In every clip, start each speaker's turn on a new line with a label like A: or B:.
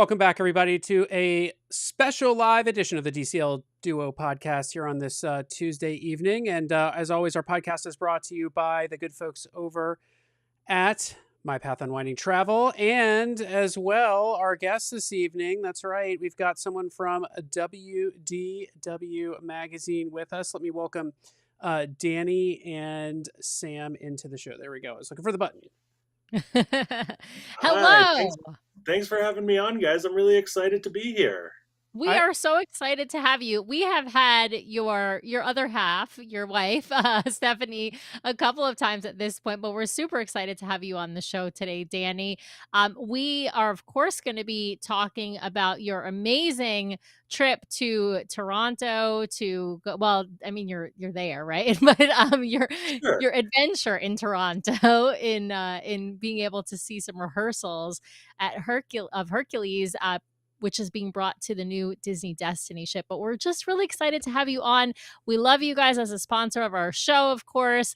A: Welcome back, everybody, to a special live edition of the DCL Duo podcast here on this Tuesday evening. And as always, our podcast is brought to you by the good folks over at My Path Unwinding Travel. And as well, our guest this evening, that's right, we've got someone from WDW Magazine with us. Let me welcome Danny and Sam into the show. There we go. I was looking for the button.
B: Hello. Thanks for having me on, guys. I'm really excited to be here.
C: We are so excited to have you. We have had your other half, your wife, Stephanie, a couple of times at this point, but we're super excited to have you on the show today, Danny. We are, of course, going to be talking about your amazing trip to Toronto well, I mean, you're there, right? But your adventure in Toronto in being able to see some rehearsals at Hercules, which is being brought to the new Disney Destiny ship. But we're just really excited to have you on. We love you guys as a sponsor of our show, of course.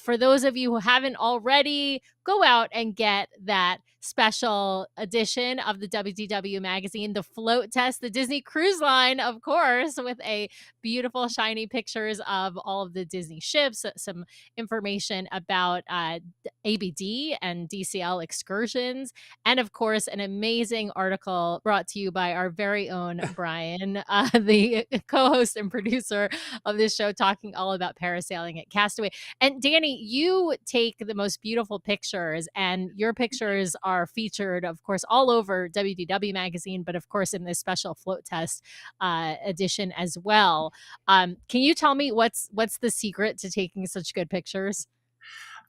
C: For those of you who haven't already, go out and get that special edition of the WDW Magazine, the float test, the Disney Cruise Line, of course, with a beautiful, shiny pictures of all of the Disney ships, some information about ABD and DCL excursions, and of course, an amazing article brought to you by our very own Brian, the co-host and producer of this show, talking all about parasailing at Castaway. And Danny, you take the most beautiful pictures, and your pictures are featured, of course, all over WDW Magazine, but of course in this special float test edition as well. Can you tell me what's the secret to taking such good pictures?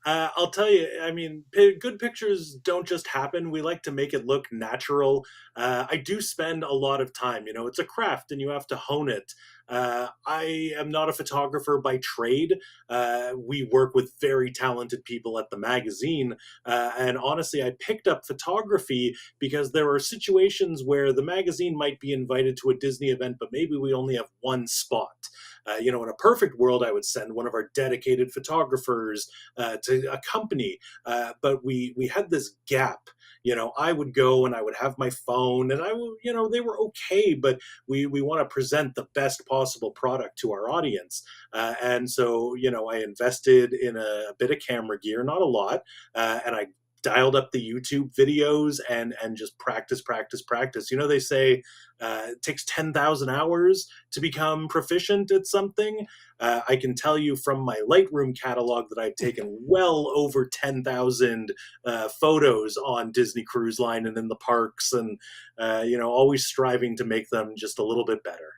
B: I'll tell you, I mean, good pictures don't just happen. We like to make it look natural. I do spend a lot of time, it's a craft and you have to hone it. I am not a photographer by trade. We work with very talented people at the magazine. And honestly, I picked up photography because there are situations where the magazine might be invited to a Disney event, but maybe we only have one spot. In a perfect world, I would send one of our dedicated photographers to accompany. But we had this gap. I would go and I would have my phone and they were okay, but we want to present the best possible product to our audience. And so, I invested in a bit of camera gear, not a lot. And I dialed up the YouTube videos and just practice. They say it takes 10,000 hours to become proficient at something. I can tell you from my Lightroom catalog that I've taken well over 10,000 photos on Disney Cruise Line and in the parks, and always striving to make them just a little bit better.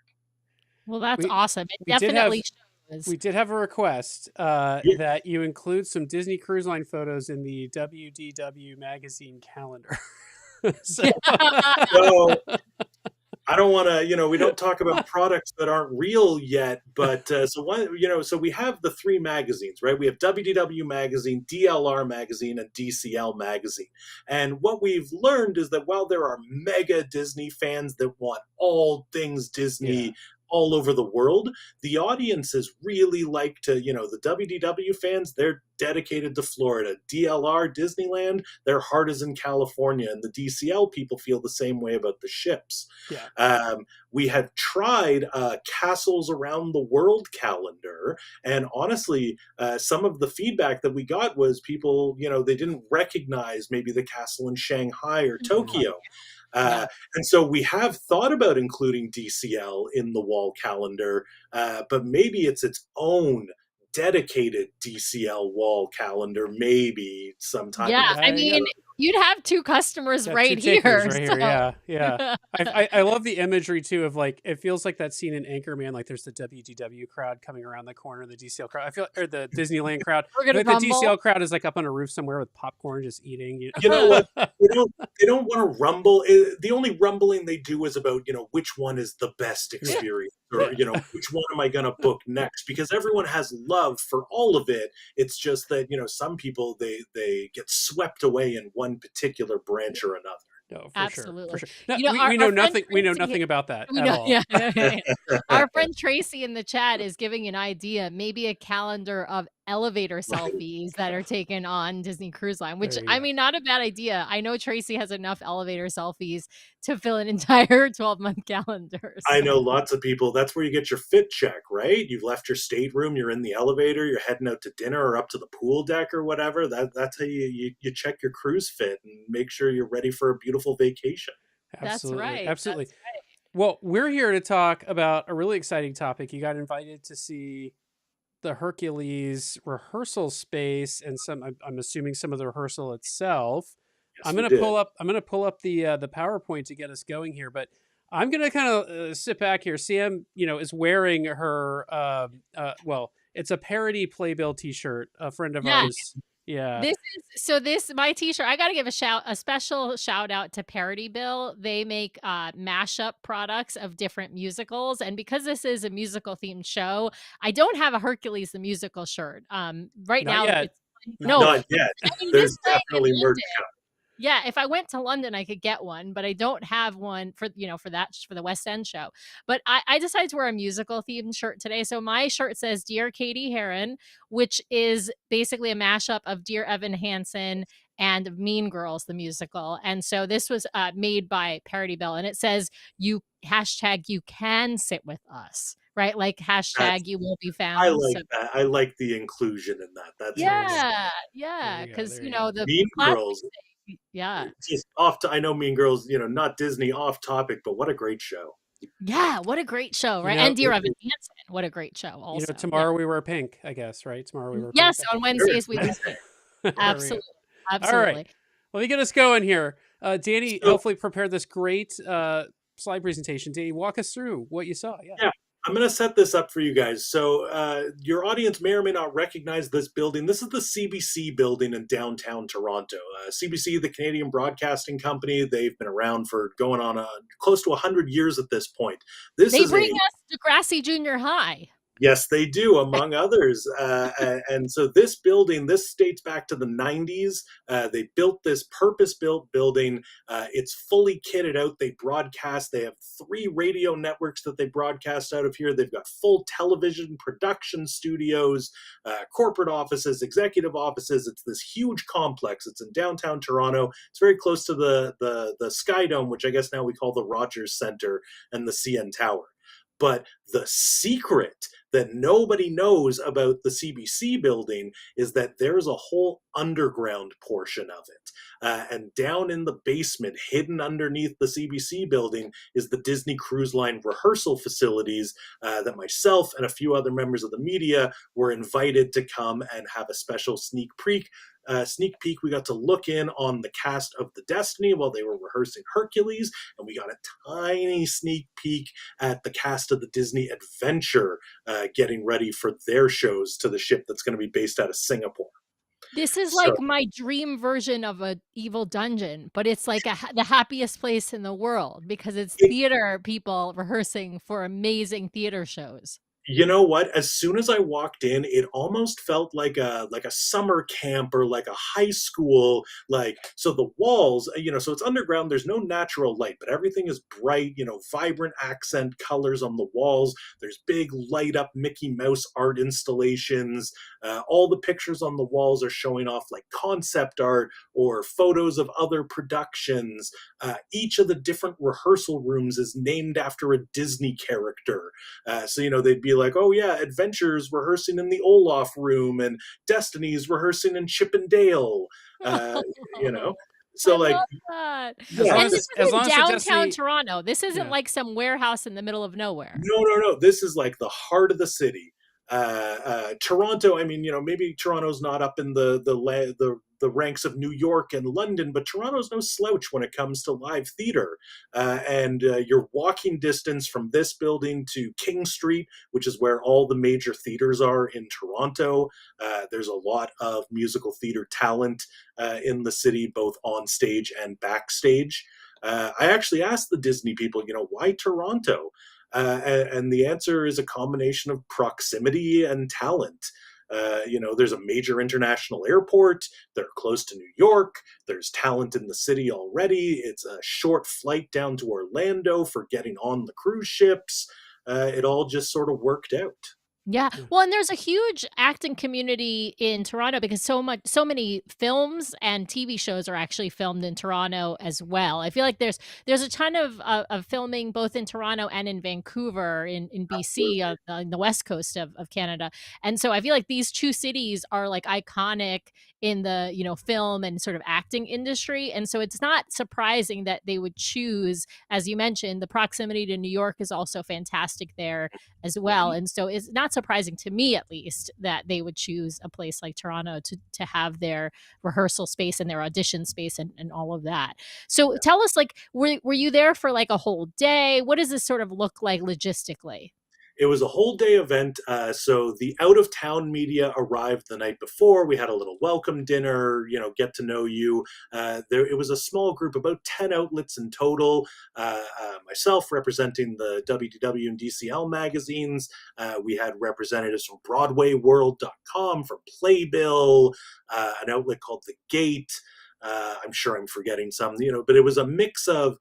C: Well, that's awesome. It definitely shows.
A: We did have a request that you include some Disney Cruise Line photos in the WDW Magazine calendar.
B: So I don't want to, we don't talk about products that aren't real yet, but so we have the three magazines, right? We have WDW Magazine, DLR Magazine, and DCL Magazine. And what we've learned is that while there are mega Disney fans that want all things Disney, all over the world, the audiences really like to, the WDW fans, they're dedicated to Florida. DLR, Disneyland, their heart is in California. And the DCL people feel the same way about the ships. Yeah. We had tried Castles Around the World calendar. And honestly, some of the feedback that we got was people, they didn't recognize maybe the castle in Shanghai or Tokyo. And so we have thought about including DCL in the wall calendar, but maybe it's its own dedicated DCL wall calendar, maybe sometime in
C: Yeah,
B: the
C: I
A: You
C: mean,
A: got
C: you'd have two customers
A: got two
C: right
A: takers
C: here.
A: right here. Yeah, yeah.
C: So
A: I love the imagery too of like it feels like that scene in Anchorman. Like there's the WDW crowd coming around the corner, the DCL crowd. I feel or the Disneyland crowd.
C: we're
A: I feel
C: gonna
A: like the
C: rumble.
A: DCL crowd is like up on a roof somewhere with popcorn, just eating.
B: You know what? They don't want to rumble. The only rumbling they do is about, which one is the best
A: Yeah,
B: experience, or,
A: yeah.
B: which one am I going to book next? Because everyone has love for all of it. It's just that, some people, they get swept away in one particular branch or another.
A: No, for sure, for
C: Absolutely.
A: sure. No,
C: You know,
A: we know
C: our friend
A: nothing. We know
C: Tracy
A: nothing about that
C: we
A: at
C: know,
A: all.
C: yeah, yeah, yeah, yeah. Our friend Tracy in the chat is giving an idea, maybe a calendar of elevator
B: Right.
C: selfies that are taken on Disney Cruise Line, which
A: There you
C: I
A: go.
C: mean, not a bad idea. I know Tracy has enough elevator selfies to fill an entire 12-month calendar.
B: I know
C: So
B: lots of people. That's where you get your fit check, right? You've left your stateroom, you're in the elevator, you're heading out to dinner or up to the pool deck or whatever. That's how you check your cruise fit and make sure you're ready for a beautiful vacation.
C: that's
A: Absolutely,
C: right.
A: absolutely.
C: That's right.
A: Well, we're here to talk about a really exciting topic. You got invited to see the Hercules rehearsal space and some. I'm assuming some of the rehearsal itself.
B: Yes, we did.
A: I'm gonna pull up the PowerPoint to get us going here, but I'm gonna kind of sit back here. Sam, is wearing her. Well, it's a parody Playbill T-shirt. A friend of
C: Yeah.
A: ours. Yeah.
C: This my t-shirt. I got to give a special shout out to Parody Bill. They make mashup products of different musicals, and because this is a musical themed show, I don't have a Hercules the musical shirt. Right
A: Not
C: now
A: yet.
C: it's
A: Not
C: no.
B: Not yet.
C: I mean, this
B: There's
C: way in
B: definitely merch
C: London.
B: coming.
C: Yeah, if I went to London, I could get one, but I don't have one for for the West End show. But I decided to wear a musical themed shirt today. So my shirt says "Dear Katie Heron," which is basically a mashup of "Dear Evan Hansen" and Mean Girls the musical. And so this was made by Parody Bell, and it says you can sit with us, right? Like
B: That's,
C: #you will be
B: I
C: found.
B: like
C: So
B: that. I like the inclusion in that. That's
A: There you
B: nice.
A: go.
C: yeah,
A: There you go.
C: because
A: There you go.
C: the
B: Mean
C: classic
B: Girls,
C: yeah.
B: just off to, I know Mean Girls, not Disney off topic, but what a great show.
C: Yeah, what a great show,
A: You
C: right?
A: know,
C: And Dear Evan Hansen, what a great show also. Yeah.
A: tomorrow we wear pink, I guess, right? Tomorrow we wear pink.
C: Yes, on Wednesdays we do too.
A: There we go.
C: Absolutely.
A: All right.
C: Absolutely.
A: Let me get us going here. Danny
B: So,
A: hopefully prepared this great slide presentation. Danny, walk us through what you saw. Yeah.
B: yeah, I'm going to set this up for you guys. So, your audience may or may not recognize this building. This is the CBC building in downtown Toronto. CBC, the Canadian Broadcasting Company, they've been around for going on close to 100 years at this point. This
C: They
B: is
C: bring us to Grassy Junior High.
B: Yes, they do, among others. And so this building, this dates back to the 90s. They built this purpose-built building. It's fully kitted out. They broadcast. They have 3 radio networks that they broadcast out of here. They've got full television production studios, corporate offices, executive offices. It's this huge complex. It's in downtown Toronto. It's very close to the Sky Dome, which I guess now we call the Rogers Centre, and the CN Tower. But the secret that nobody knows about the CBC building is that there's a whole underground portion of it. And down in the basement, hidden underneath the CBC building, is the Disney Cruise Line rehearsal facilities that myself and a few other members of the media were invited to come and have a special sneak peek. We got to look in on the cast of the Destiny while they were rehearsing Hercules, and we got a tiny sneak peek at the cast of the Disney Adventure getting ready for their shows to the ship that's going to be based out of Singapore.
C: This is
B: So,
C: like my dream version of a evil dungeon, but it's like the happiest place in the world because it's theater people rehearsing for amazing theater shows.
B: you know what? As soon as I walked in, it almost felt like a summer camp or like a high school. So the walls, so it's underground. There's no natural light, but everything is bright. Vibrant accent colors on the walls. There's big light up Mickey Mouse art installations. All the pictures on the walls are showing off like concept art or photos of other productions. Each of the different rehearsal rooms is named after a Disney character. So they'd be like, oh yeah, Adventures rehearsing in the Olaf room, and Destiny's rehearsing in Chippendale. You know, so
C: I
B: like,
C: love that.
B: yeah,
C: And this is in
A: the
C: downtown
A: Destiny,
C: Toronto. This isn't
A: yeah.
C: like some warehouse in the middle of nowhere.
B: no. This is like the heart of the city. Toronto, I mean, maybe Toronto's not up in the ranks of New York and London, but Toronto's no slouch when it comes to live theater. And Your walking distance from this building to King Street, which is where all the major theaters are in Toronto. There's a lot of musical theater talent in the city, both on stage and backstage. I actually asked the Disney people, why Toronto? And the answer is a combination of proximity and talent. There's a major international airport. They're close to New York. There's talent in the city already. It's a short flight down to Orlando for getting on the cruise ships. It all just sort of worked out.
C: Yeah.
A: Yeah.
C: Well, and there's a huge acting community in Toronto because so many films and TV shows are actually filmed in Toronto as well. I feel like there's a ton of filming both in Toronto and in Vancouver in BC,
B: Absolutely.
C: in the west coast of Canada. And so I feel like these two cities are like iconic in the, film and sort of acting industry. And so it's not surprising that they would choose, as you mentioned, the proximity to New York is also fantastic there as well.
B: Mhm.
C: And so it's not surprising to me, at least, that they would choose a place like Toronto to have their rehearsal space and their audition space and all of that. So tell us, like, were you there for like a whole day? What does this sort of look like logistically?
B: It was a whole day event. So the out of town media arrived the night before. We had a little welcome dinner, get to know you. It was a small group, about 10 outlets in total. Myself representing the WDW and DCL magazines. We had representatives from BroadwayWorld.com, from Playbill, an outlet called The Gate. I'm sure I'm forgetting some, but it was a mix of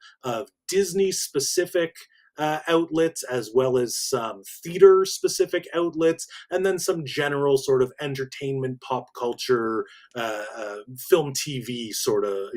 B: Disney specific outlets, as well as some theater specific outlets, and then some general sort of entertainment, pop culture, film, TV sort of,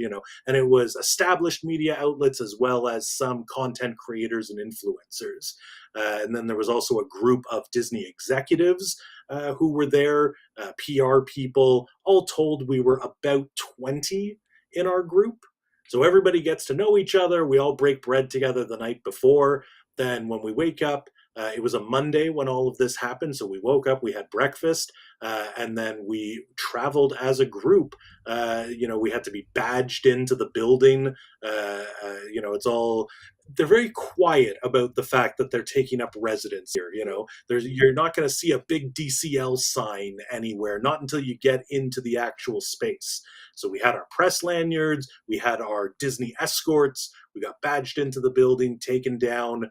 B: and it was established media outlets as well as some content creators and influencers. And then there was also a group of Disney executives who were there, PR people. All told, we were about 20 in our group. So everybody gets to know each other. We all break bread together the night before. Then when we wake up, it was a Monday when all of this happened. So we woke up, we had breakfast, and then we traveled as a group. We had to be badged into the building. It's all, they're very quiet about the fact that they're taking up residence here. You're not going to see a big DCL sign anywhere, not until you get into the actual space. So we had our press lanyards, we had our Disney escorts, we got badged into the building, taken down.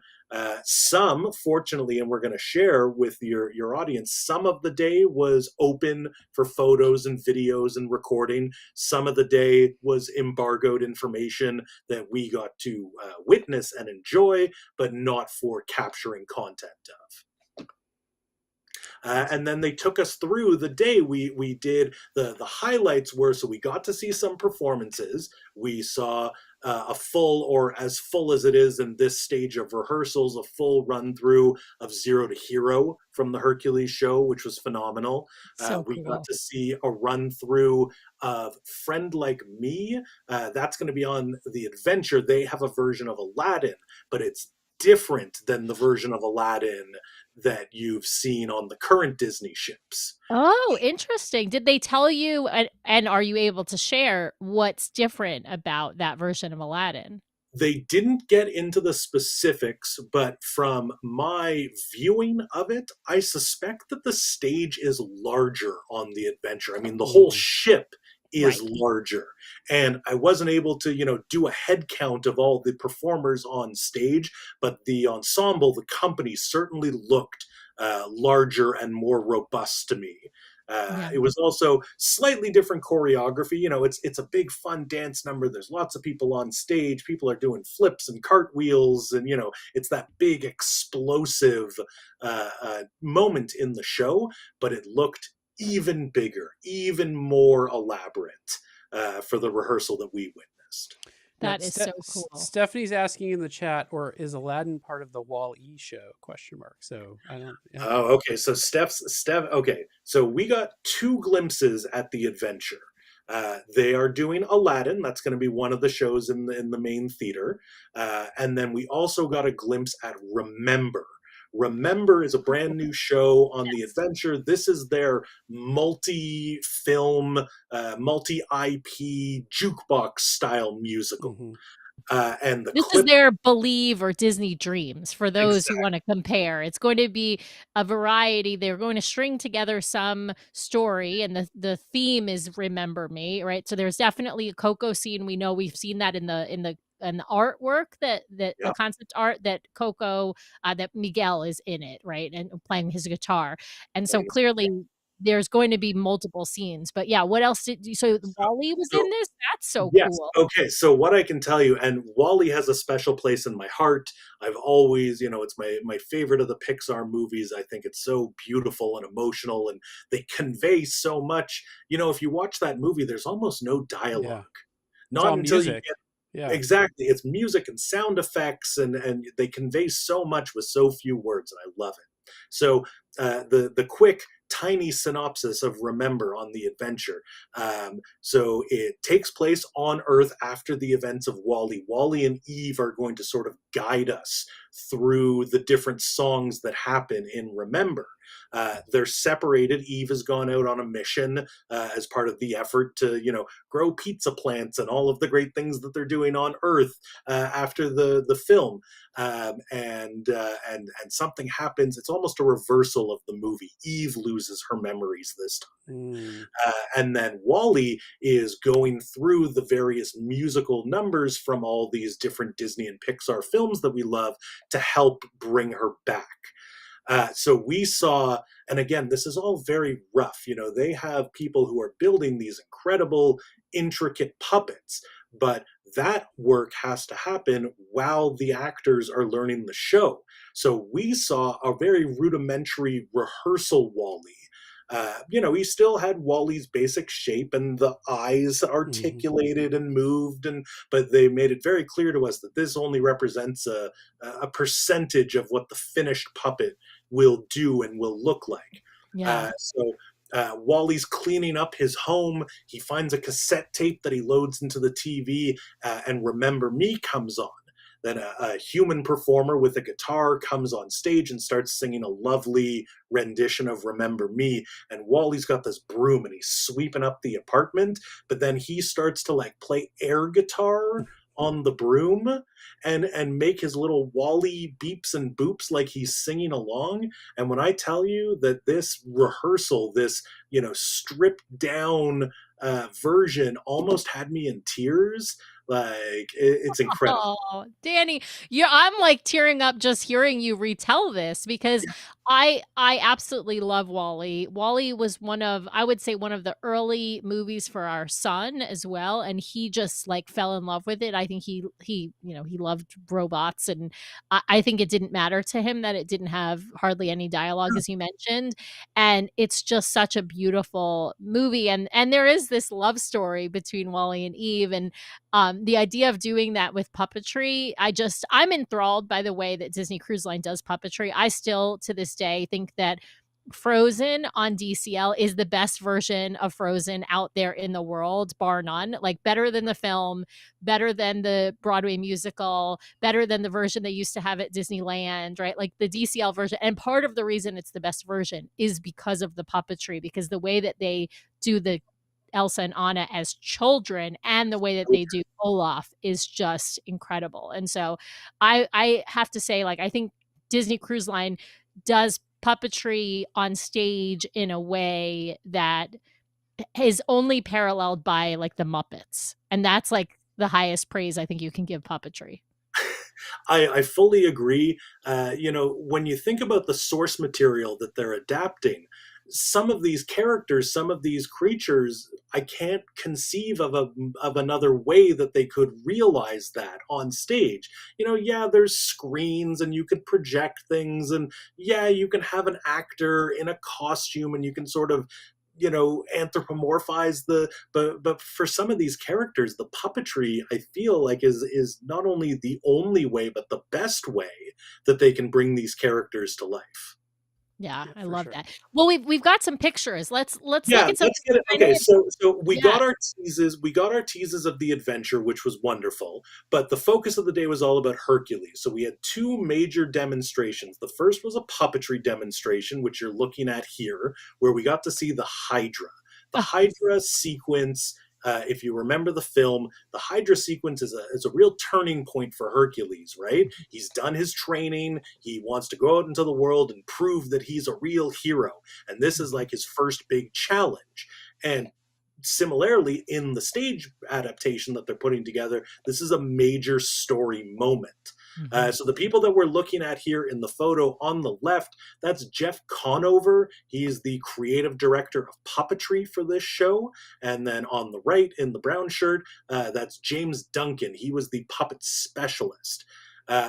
B: Some, fortunately, and we're going to share with your audience, some of the day was open for photos and videos and recording. Some of the day was embargoed information that we got to witness and enjoy, but not for capturing content of. And then they took us through the day. We did the highlights were, so we got to see some performances. We saw a full, or as full as it is in this stage of rehearsals, a full run through of Zero to Hero from the Hercules show, which was phenomenal.
C: So
B: We got
C: cool.
B: to see a run through of Friend Like Me. That's going to be on The Adventure. They have a version of Aladdin, but it's different than the version of Aladdin that you've seen on the current Disney ships.
C: Oh, interesting. Did they tell you, and are you able to share what's different about that version of Aladdin?
B: They didn't get into the specifics, but from my viewing of it, I suspect that the stage is larger on the adventure. I mean, the whole
A: Ooh.
B: ship is
C: Right.
B: larger. And I wasn't able to, do a head count of all the performers on stage, but the ensemble, the company certainly looked larger and more robust to me.
C: Yeah.
B: It was also slightly different choreography. It's a big fun dance number. There's lots of people on stage. People are doing flips and cartwheels, and it's that big explosive moment in the show. But it looked even bigger, even more elaborate for the rehearsal that we witnessed.
A: Now,
C: That is so cool.
A: Stephanie's asking in the chat, or is Aladdin part of the Wall-E show? Question mark. So I don't. Yeah.
B: Oh, okay. So Steph. Okay, so we got two glimpses at the adventure. They are doing Aladdin. That's going to be one of the shows in the main theater, and then we also got a glimpse at Remember, Remember is a brand new show on the Adventure. This is their multi-film, multi-IP jukebox style musical.
A: Mhm.
B: And the
C: This is
B: clip,
C: their Believe or Disney Dreams for those who
B: exactly.
C: wanna compare. It's going to be a variety. They're going to string together some story, and the theme is Remember Me, right? So there's definitely a Coco scene. We know we've seen that in the artwork that the
B: Yeah.
C: concept art that Coco, that Miguel is in it, right? And playing his guitar. And so clearly there's going to be multiple scenes. But yeah, what else did you so Wally was
B: So,
C: in this? That's so
B: yes.
C: cool.
B: Okay. So what I can tell you, and Wally has a special place in my heart. I've always, it's my favorite of the Pixar movies. I think it's so beautiful and emotional, and they convey so much. If you watch that movie, there's almost no dialogue.
A: Yeah. It's
B: Not
A: all
B: until you
A: music.
B: get
A: Yeah.
B: exactly. It's music and sound effects, and they convey so much with so few words, and I love it. So the quick tiny synopsis of Remember on the Adventure. So it takes place on Earth after the events of Wally. Wally and Eve are going to sort of guide us through the different songs that happen in Remember. They're separated. Eve has gone out on a mission as part of the effort to, grow pizza plants and all of the great things that they're doing on Earth after the film. And something happens. It's almost a reversal of the movie. Eve loses her memories this time.
A: Mm.
B: And then Wally is going through the various musical numbers from all these different Disney and Pixar films that we love to help bring her back. So we saw, and again, this is all very rough. They have people who are building these incredible, intricate puppets, but that work has to happen while the actors are learning the show. So we saw a very rudimentary rehearsal Wally. He still had Wally's basic shape and the eyes
A: Mhm.
B: articulated and moved, but they made it very clear to us that this only represents a percentage of what the finished puppet will do and will look like.
C: Yeah.
B: Wally's cleaning up his home. He finds a cassette tape that he loads into the TV, and Remember Me comes on. Then a human performer with a guitar comes on stage and starts singing a lovely rendition of Remember Me. And Wally's got this broom and he's sweeping up the apartment, but then he starts to play air guitar on the broom and make his little Wally beeps and boops like he's singing along. And when I tell you that this rehearsal, this stripped down version almost had me in tears, it's incredible.
C: Oh, Danny, I'm like tearing up just hearing you retell this because I absolutely love Wally. Wally was I would say one of the early movies for our son as well, and he just like fell in love with it. I think he loved robots, and I think it didn't matter to him that it didn't have hardly any dialogue, as you mentioned. And it's just such a beautiful movie, and there is this love story between Wally and Eve, and the idea of doing that with puppetry, I'm enthralled by the way that Disney Cruise Line does puppetry. I still, to this day, think that Frozen on DCL is the best version of Frozen out there in the world, bar none. Like better than the film, better than the Broadway musical, better than the version they used to have at Disneyland, right? Like the DCL version. And part of the reason it's the best version is because of the puppetry, because the way that they do the Elsa and Anna as children and the way that they do Olaf is just incredible. And so I have to say, like, I think Disney Cruise Line does puppetry on stage in a way that is only paralleled by like the Muppets. And that's like the highest praise I think you can give puppetry.
B: I fully agree. When you think about the source material that they're adapting, some of these characters, some of these creatures, I can't conceive of another way that they could realize that on stage. Yeah, there's screens and you can project things, and yeah, you can have an actor in a costume and you can sort of anthropomorphize but for some of these characters, the puppetry, I feel like, is not only the only way but the best way that they can bring these characters to life.
C: Yeah,
A: Yeah,
C: I
A: for
C: love
A: sure.
C: that. Well, we've got some pictures. Let's look
B: Yeah,
C: at some
B: let's get it.
C: I know
B: Okay,
C: it's
B: so we
C: yeah.
B: got our teases. We got our teases of the adventure, which was wonderful. But the focus of the day was all about Hercules. So we had two major demonstrations. The first was a puppetry demonstration, which you're looking at here, where we got to see the Hydra. The
C: Oh,
B: Hydra sequence. If you remember the film, the Hydra sequence is a real turning point for Hercules, right? He's done his training. He wants to go out into the world and prove that he's a real hero. And this is like his first big challenge. And similarly, in the stage adaptation that they're putting together, this is a major story moment.
C: mhm.
B: So the people that we're looking at here in the photo on the left, that's Jeff Conover. He's the creative director of puppetry for this show. And then on the right, in the brown shirt, that's James Duncan. He was the puppet specialist.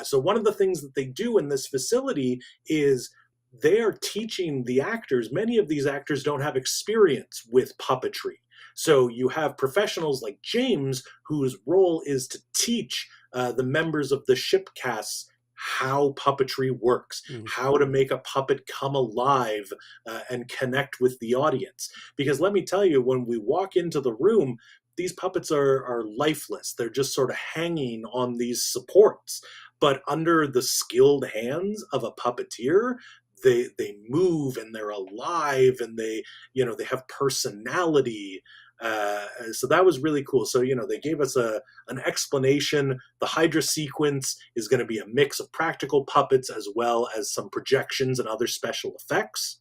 B: So one of the things that they do in this facility is they are teaching the actors. Many of these actors don't have experience with puppetry. So you have professionals like James, whose role is to teach the members of the ship casts how puppetry works,
A: Mhm.
B: how to make a puppet come alive and connect with the audience. Because let me tell you, when we walk into the room, these puppets are lifeless. They're just sort of hanging on these supports. But under the skilled hands of a puppeteer, they move and they're alive and they have personality. So that was really cool. So they gave us an explanation. The Hydra sequence is going to be a mix of practical puppets as well as some projections and other special effects.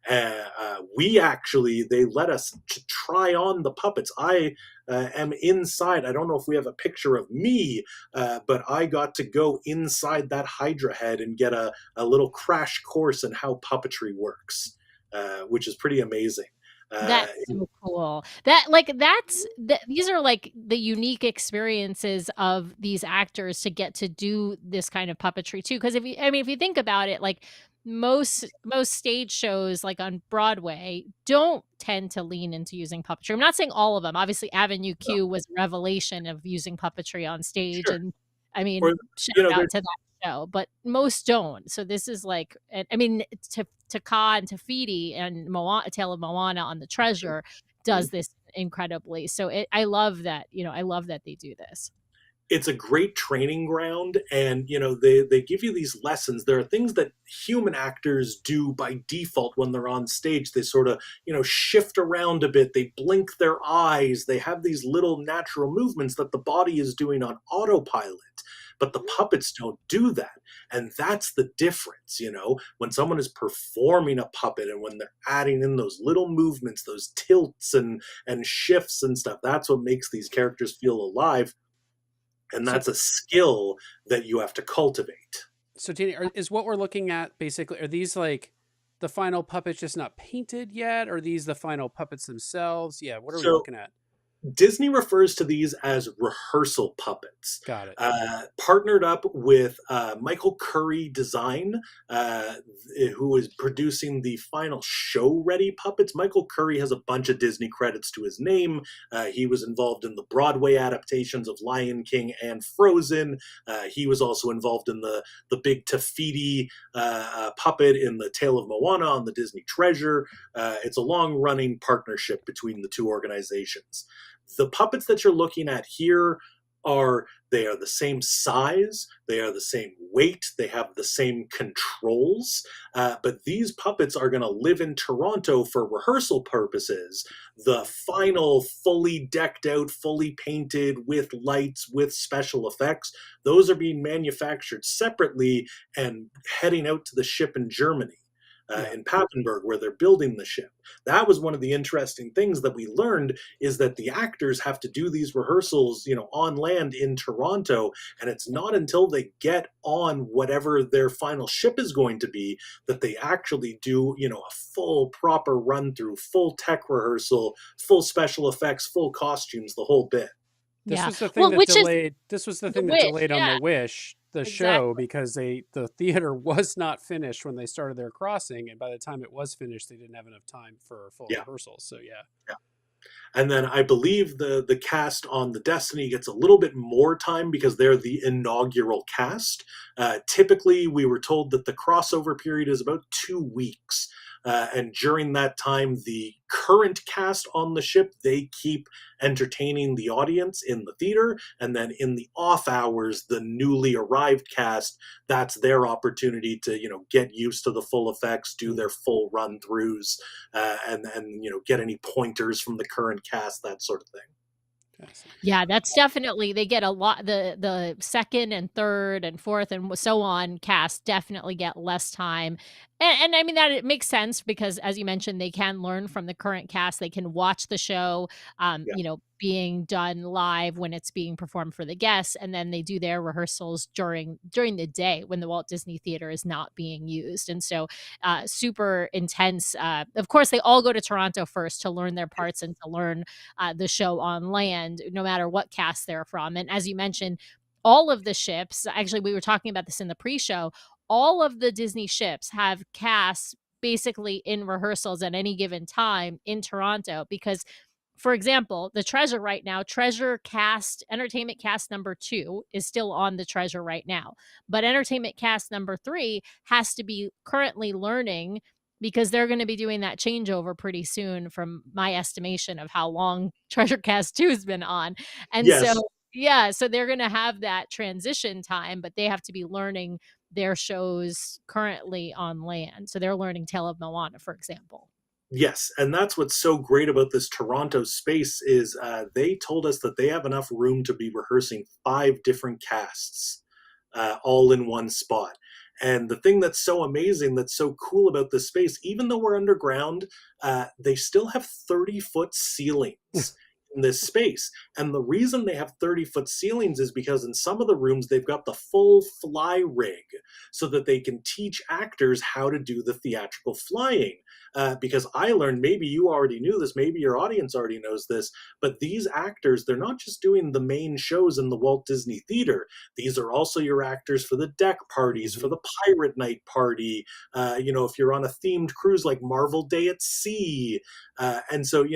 B: They let us try on the puppets. I am inside. I don't know if we have a picture of me, but I got to go inside that Hydra head and get a little crash course in how puppetry works, which is pretty amazing. Uh,
C: That's so cool. That like that's these are like the unique experiences of these actors to get to do this kind of puppetry too. Because if you think about it, like most stage shows like on Broadway don't tend to lean into using puppetry. I'm not saying all of them. Obviously, Avenue Q was a revelation of using puppetry on stage,
B: sure.
C: and I
B: Or
C: mean, shout
B: there
C: out to that show, but most don't. So this is like, I mean, to Ka and Tafiti and Moana, Tale of Moana on the Treasure does this incredibly. So I love that, I love that they do this.
B: it's a great training ground, and they give you these lessons. There are things that human actors do by default when they're on stage. They sort of shift around a bit, they blink their eyes, they have these little natural movements that the body is doing on autopilot, but the puppets don't do that. And that's the difference. When someone is performing a puppet and when they're adding in those little movements, those tilts and shifts and stuff, that's what makes these characters feel alive, and
A: So,
B: that's a skill that you have to cultivate.
A: so Danny, is what we're looking at basically, are these like the final puppets just not painted yet? Or are these the final puppets themselves? Yeah, what are we
B: So
A: looking at?
B: Disney refers to these as rehearsal puppets.
A: Got it.
B: Partnered up with Michael Curry Design, uh, who is producing the final show-ready puppets. Michael Curry has a bunch of Disney credits to his name. He was involved in the Broadway adaptations of Lion King and Frozen. He was also involved in the big Tafiti puppet in the Tale of Moana on the Disney Treasure. It's a long-running partnership between the two organizations. The puppets that you're looking at here they are the same size, they are the same weight, they have the same controls, but these puppets are going to live in Toronto for rehearsal purposes. The final, fully decked out, fully painted with lights, with special effects, those are being manufactured separately and heading out to the ship in Germany.
A: Yeah.
B: In Papenburg, where they're building the ship. That was one of the interesting things that we learned, is that the actors have to do these rehearsals, on land in Toronto, and it's not until they get on whatever their final ship is going to be that they actually do, a full proper run through, full tech rehearsal, full special effects, full costumes, the whole bit.
A: This
C: Yeah.
A: was the thing
C: Well,
A: that
C: which is
A: delayed. This was the
C: the
A: thing that
C: wish.
A: delayed on
C: Yeah,
A: the Wish, the show,
C: exactly.
A: because the theater was not finished when they started their crossing, and by the time it was finished, they didn't have enough time for full
B: Yeah.
A: rehearsals. So yeah.
B: Yeah. And then I believe the cast on the Destiny gets a little bit more time because they're the inaugural cast. Typically, we were told that the crossover period is about 2 weeks. And during that time, the current cast on the ship, they keep entertaining the audience in the theater. And then in the off hours, the newly arrived cast, that's their opportunity to, get used to the full effects, do their full run throughs, and get any pointers from the current cast, that sort of thing.
C: Yeah, that's definitely they get a lot the second and third and fourth and so on cast definitely get less time. And I mean that it makes sense because as you mentioned, they can learn from the current cast. They can watch the show,
B: Yeah.
C: being done live when it's being performed for the guests, and then they do their rehearsals during the day when the Walt Disney Theater is not being used. And so super intense. Of course, they all go to Toronto first to learn their parts and to learn the show on land, no matter what cast they're from. And as you mentioned, all of the ships, actually, we were talking about this in the pre show, all of the Disney ships have casts basically in rehearsals at any given time in Toronto because for example, the Treasure right now, Treasure cast, entertainment cast number 2 is still on the Treasure right now. But entertainment cast number 3 has to be currently learning because they're going to be doing that changeover pretty soon from my estimation of how long Treasure Cast 2 has been on. And so,
B: Yes.
C: yeah, so they're going to have that transition time, but they have to be learning their shows currently on land. So they're learning Tale of Moana, for example.
B: Yes, and that's what's so great about this Toronto space is they told us that they have enough room to be rehearsing 5 different casts, all in one spot. And the thing that's so amazing, that's so cool about this space, even though we're underground, they still have 30-foot ceilings in this space. And the reason they have 30-foot ceilings is because in some of the rooms, they've got the full fly rig so that they can teach actors how to do the theatrical flying. Because I learned, maybe you already knew this, maybe your audience already knows this, but these actors, they're not just doing the main shows in the Walt Disney Theater. These are also your actors for the deck parties, for the pirate night party, if you're on a themed cruise like Marvel Day at Sea. And so,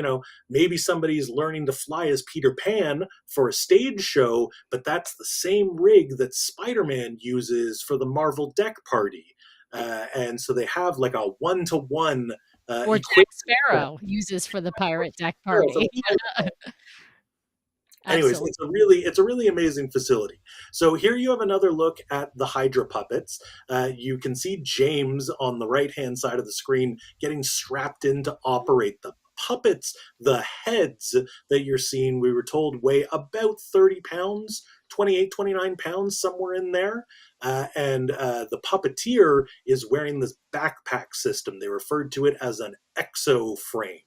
B: maybe somebody's learning to fly as Peter Pan for a stage show, but that's the same rig that Spider-Man uses for the Marvel deck party. And so they have like a one-to-one
C: Or Jack
B: equipment.
C: Sparrow uses for the pirate deck
B: For
C: party.
B: the Anyways,
C: Absolutely.
B: it's a really amazing facility. So here you have another look at the Hydra puppets. You can see James on the right hand side of the screen getting strapped in to operate them. Puppets, the heads that you're seeing, we were told weigh about 30 pounds, 28, 29 pounds, somewhere in there. And the puppeteer is wearing this backpack system. They referred to it as an exo frame.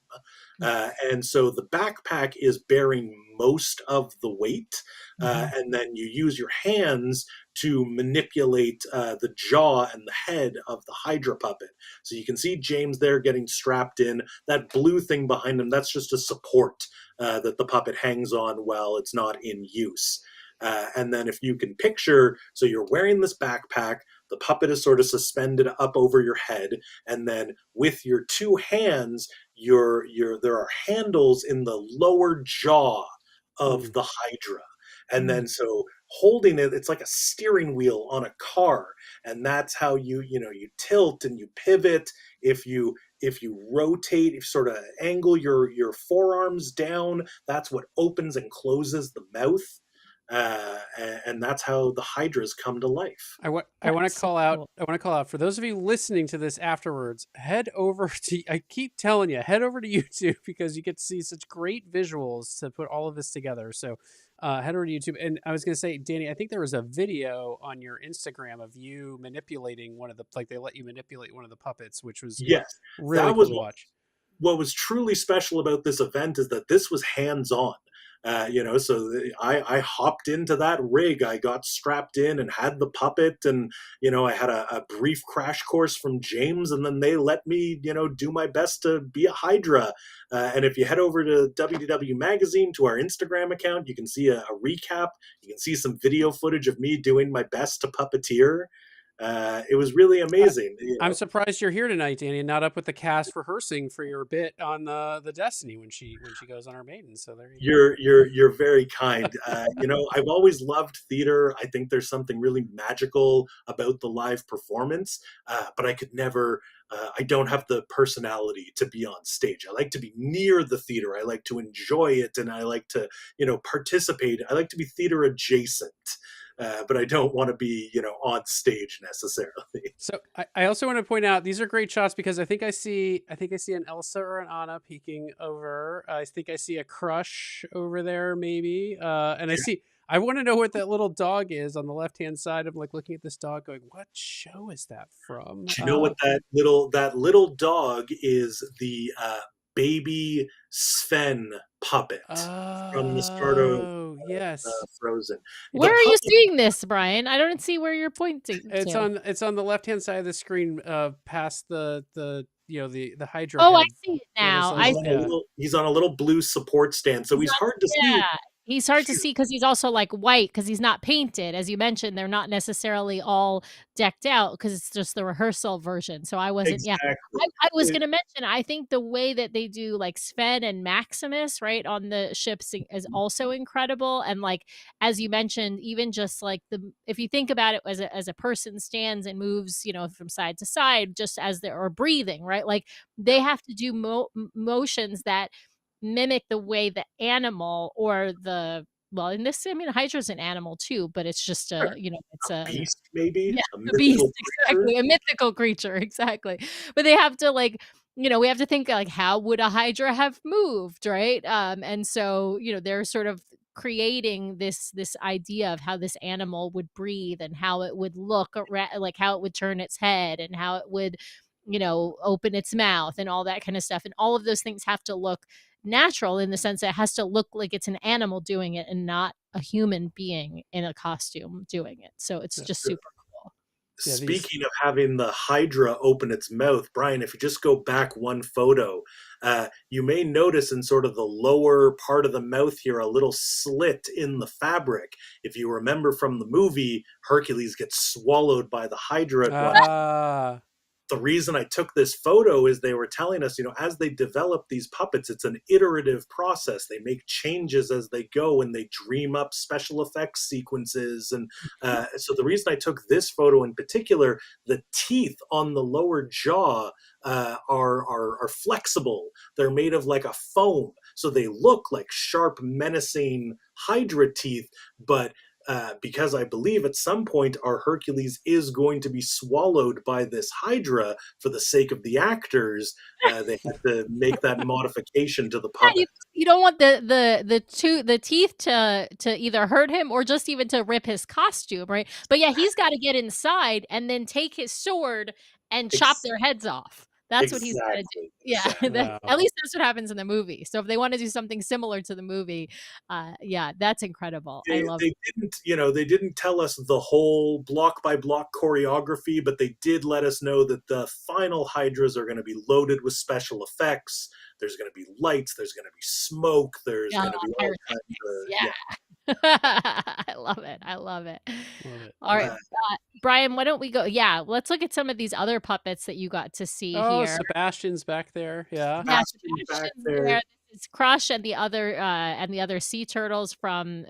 B: And so the backpack is bearing most of the weight, and then you use your hands to manipulate the jaw and the head of the Hydra puppet. So you can see James there getting strapped in. That blue thing behind him, that's just a support that the puppet hangs on while it's not in use. And then if you can picture, so you're wearing this backpack, the puppet is sort of suspended up over your head, and then with your 2 hands, there are handles in the lower jaw of the Hydra. And then so holding it, it's like a steering wheel on a car. And that's how you tilt and you pivot. If you rotate, if you sort of angle your forearms down, that's what opens and closes the mouth. And that's how the Hydras come to life.
A: I want
C: That's
A: to
C: so
A: call out.
C: cool.
A: I want to call out for those of you listening to this afterwards. Head over to. I keep telling you, head over to YouTube because you get to see such great visuals to put all of this together. So, head over to YouTube. And I was going to say, Danny, I think there was a video on your Instagram of you manipulating one of the they let you manipulate one of the puppets, which was
B: Yes,
A: really
B: that
A: cool
B: was
A: to watch.
B: what was truly special about this event is that this was hands-on. I hopped into that rig. I got strapped in and had the puppet, and I had a brief crash course from James, and then they let me do my best to be a Hydra. And if you head over to WDW Magazine, to our Instagram account, you can see a recap. You can see some video footage of me doing my best to puppeteer. It was really amazing.
A: I'm surprised you're here tonight, Danny, and not up with the cast rehearsing for your bit on the Destiny when she goes on her maiden. So there you go.
B: You're very kind. I've always loved theater. I think there's something really magical about the live performance, but I could never. I don't have the personality to be on stage. I like to be near the theater. I like to enjoy it, and I like to, participate. I like to be theater adjacent, but I don't want to be, on stage necessarily.
A: So I also want to point out these are great shots because I think I see an Elsa or an Anna peeking over. I think I see a Crush over there maybe, and I want to know what that little dog is on the left hand side. I'm like looking at this dog, going, "What show is that from?"
B: Do you know what that little dog is? The baby Sven puppet from the start of
A: Oh yes,
B: Frozen. The
C: Where are you
B: puppet.
C: seeing this, Brian? I don't see where you're pointing
A: it's
C: to.
A: on the left hand side of the screen, past the Hydra
C: Oh, I
A: head.
C: see it
A: Yeah, there's
C: now.
A: a
C: I
B: He's
A: little
B: on a
A: yeah.
B: little. He's on a little blue support stand, so
C: He's
B: he's
C: not
B: hard to see.
C: yeah. He's hard to see because he's also, like, white because he's not painted. As you mentioned, they're not necessarily all decked out because it's just the rehearsal version, so I wasn't yeah.
B: Exactly.
C: I was
B: It-
C: gonna mention, I think the way that they do, like, Sven and Maximus, right, on the ships is also incredible, and, like, as you mentioned, even just, like, the if you think about it as a person stands and moves, from side to side just as they're or breathing, right, like, they have to do motions that mimic the way the animal or the well, in this, I mean, Hydra's an animal too, but it's just
B: Sure.
C: it's
B: A
C: a
B: beast, maybe
C: yeah,
B: a
C: a beast,
B: mythical creature.
C: exactly, a mythical creature, exactly. But they have to, like, we have to think, like, how would a Hydra have moved, right? And so, they're sort of creating this idea of how this animal would breathe and how it would look like how it would turn its head and how it would, open its mouth and all that kind of stuff. And all of those things have to look natural in the sense that it has to look like it's an animal doing it and not a human being in a costume doing it. So it's
A: Yeah,
C: just super cool.
A: yeah, these
B: Speaking of having the Hydra open its mouth, Brian, if you just go back one photo, you may notice in sort of the lower part of the mouth here a little slit in the fabric. If you remember from the movie, Hercules gets swallowed by the Hydra at one.
A: ah
B: The reason I took this photo is they were telling us, as they develop these puppets, it's an iterative process. They make changes as they go and they dream up special effects sequences. And so the reason I took this photo in particular, the teeth on the lower jaw are flexible. They're made of like a foam. So they look like sharp, menacing Hydra teeth, but because I believe at some point our Hercules is going to be swallowed by this Hydra for the sake of the actors. They had to make that modification to the
C: Yeah,
B: puppet.
C: you don't want the teeth to either hurt him or just even to rip his costume, right? But yeah, he's got to get inside and then take his sword and chop
B: Ex-
C: their heads off. That's what he's got to do.
B: exactly,
C: Yeah,
B: exactly.
C: at
A: wow.
C: least that's what happens in the movie. So if they want to do something similar to the movie, yeah, that's incredible. I love
B: They didn't tell us the whole block by block choreography, but they did let us know that the final Hydras are going to be loaded with special effects. There's going to be lights. There's going to be smoke. There's
C: yeah,
B: going to be all kinds
C: pyrotechnics.
B: of yeah.
C: Yeah. I love it. I love it.
A: Love it.
C: All right,
B: Uh,
C: Brian, why don't we go? Yeah, let's look at some of these other puppets that you got to see
A: Oh,
C: here.
A: Sebastian's back there. Yeah.
C: Yeah,
B: Sebastian back
C: Sebastian's
B: there.
C: there. This is Crush and the other sea turtles from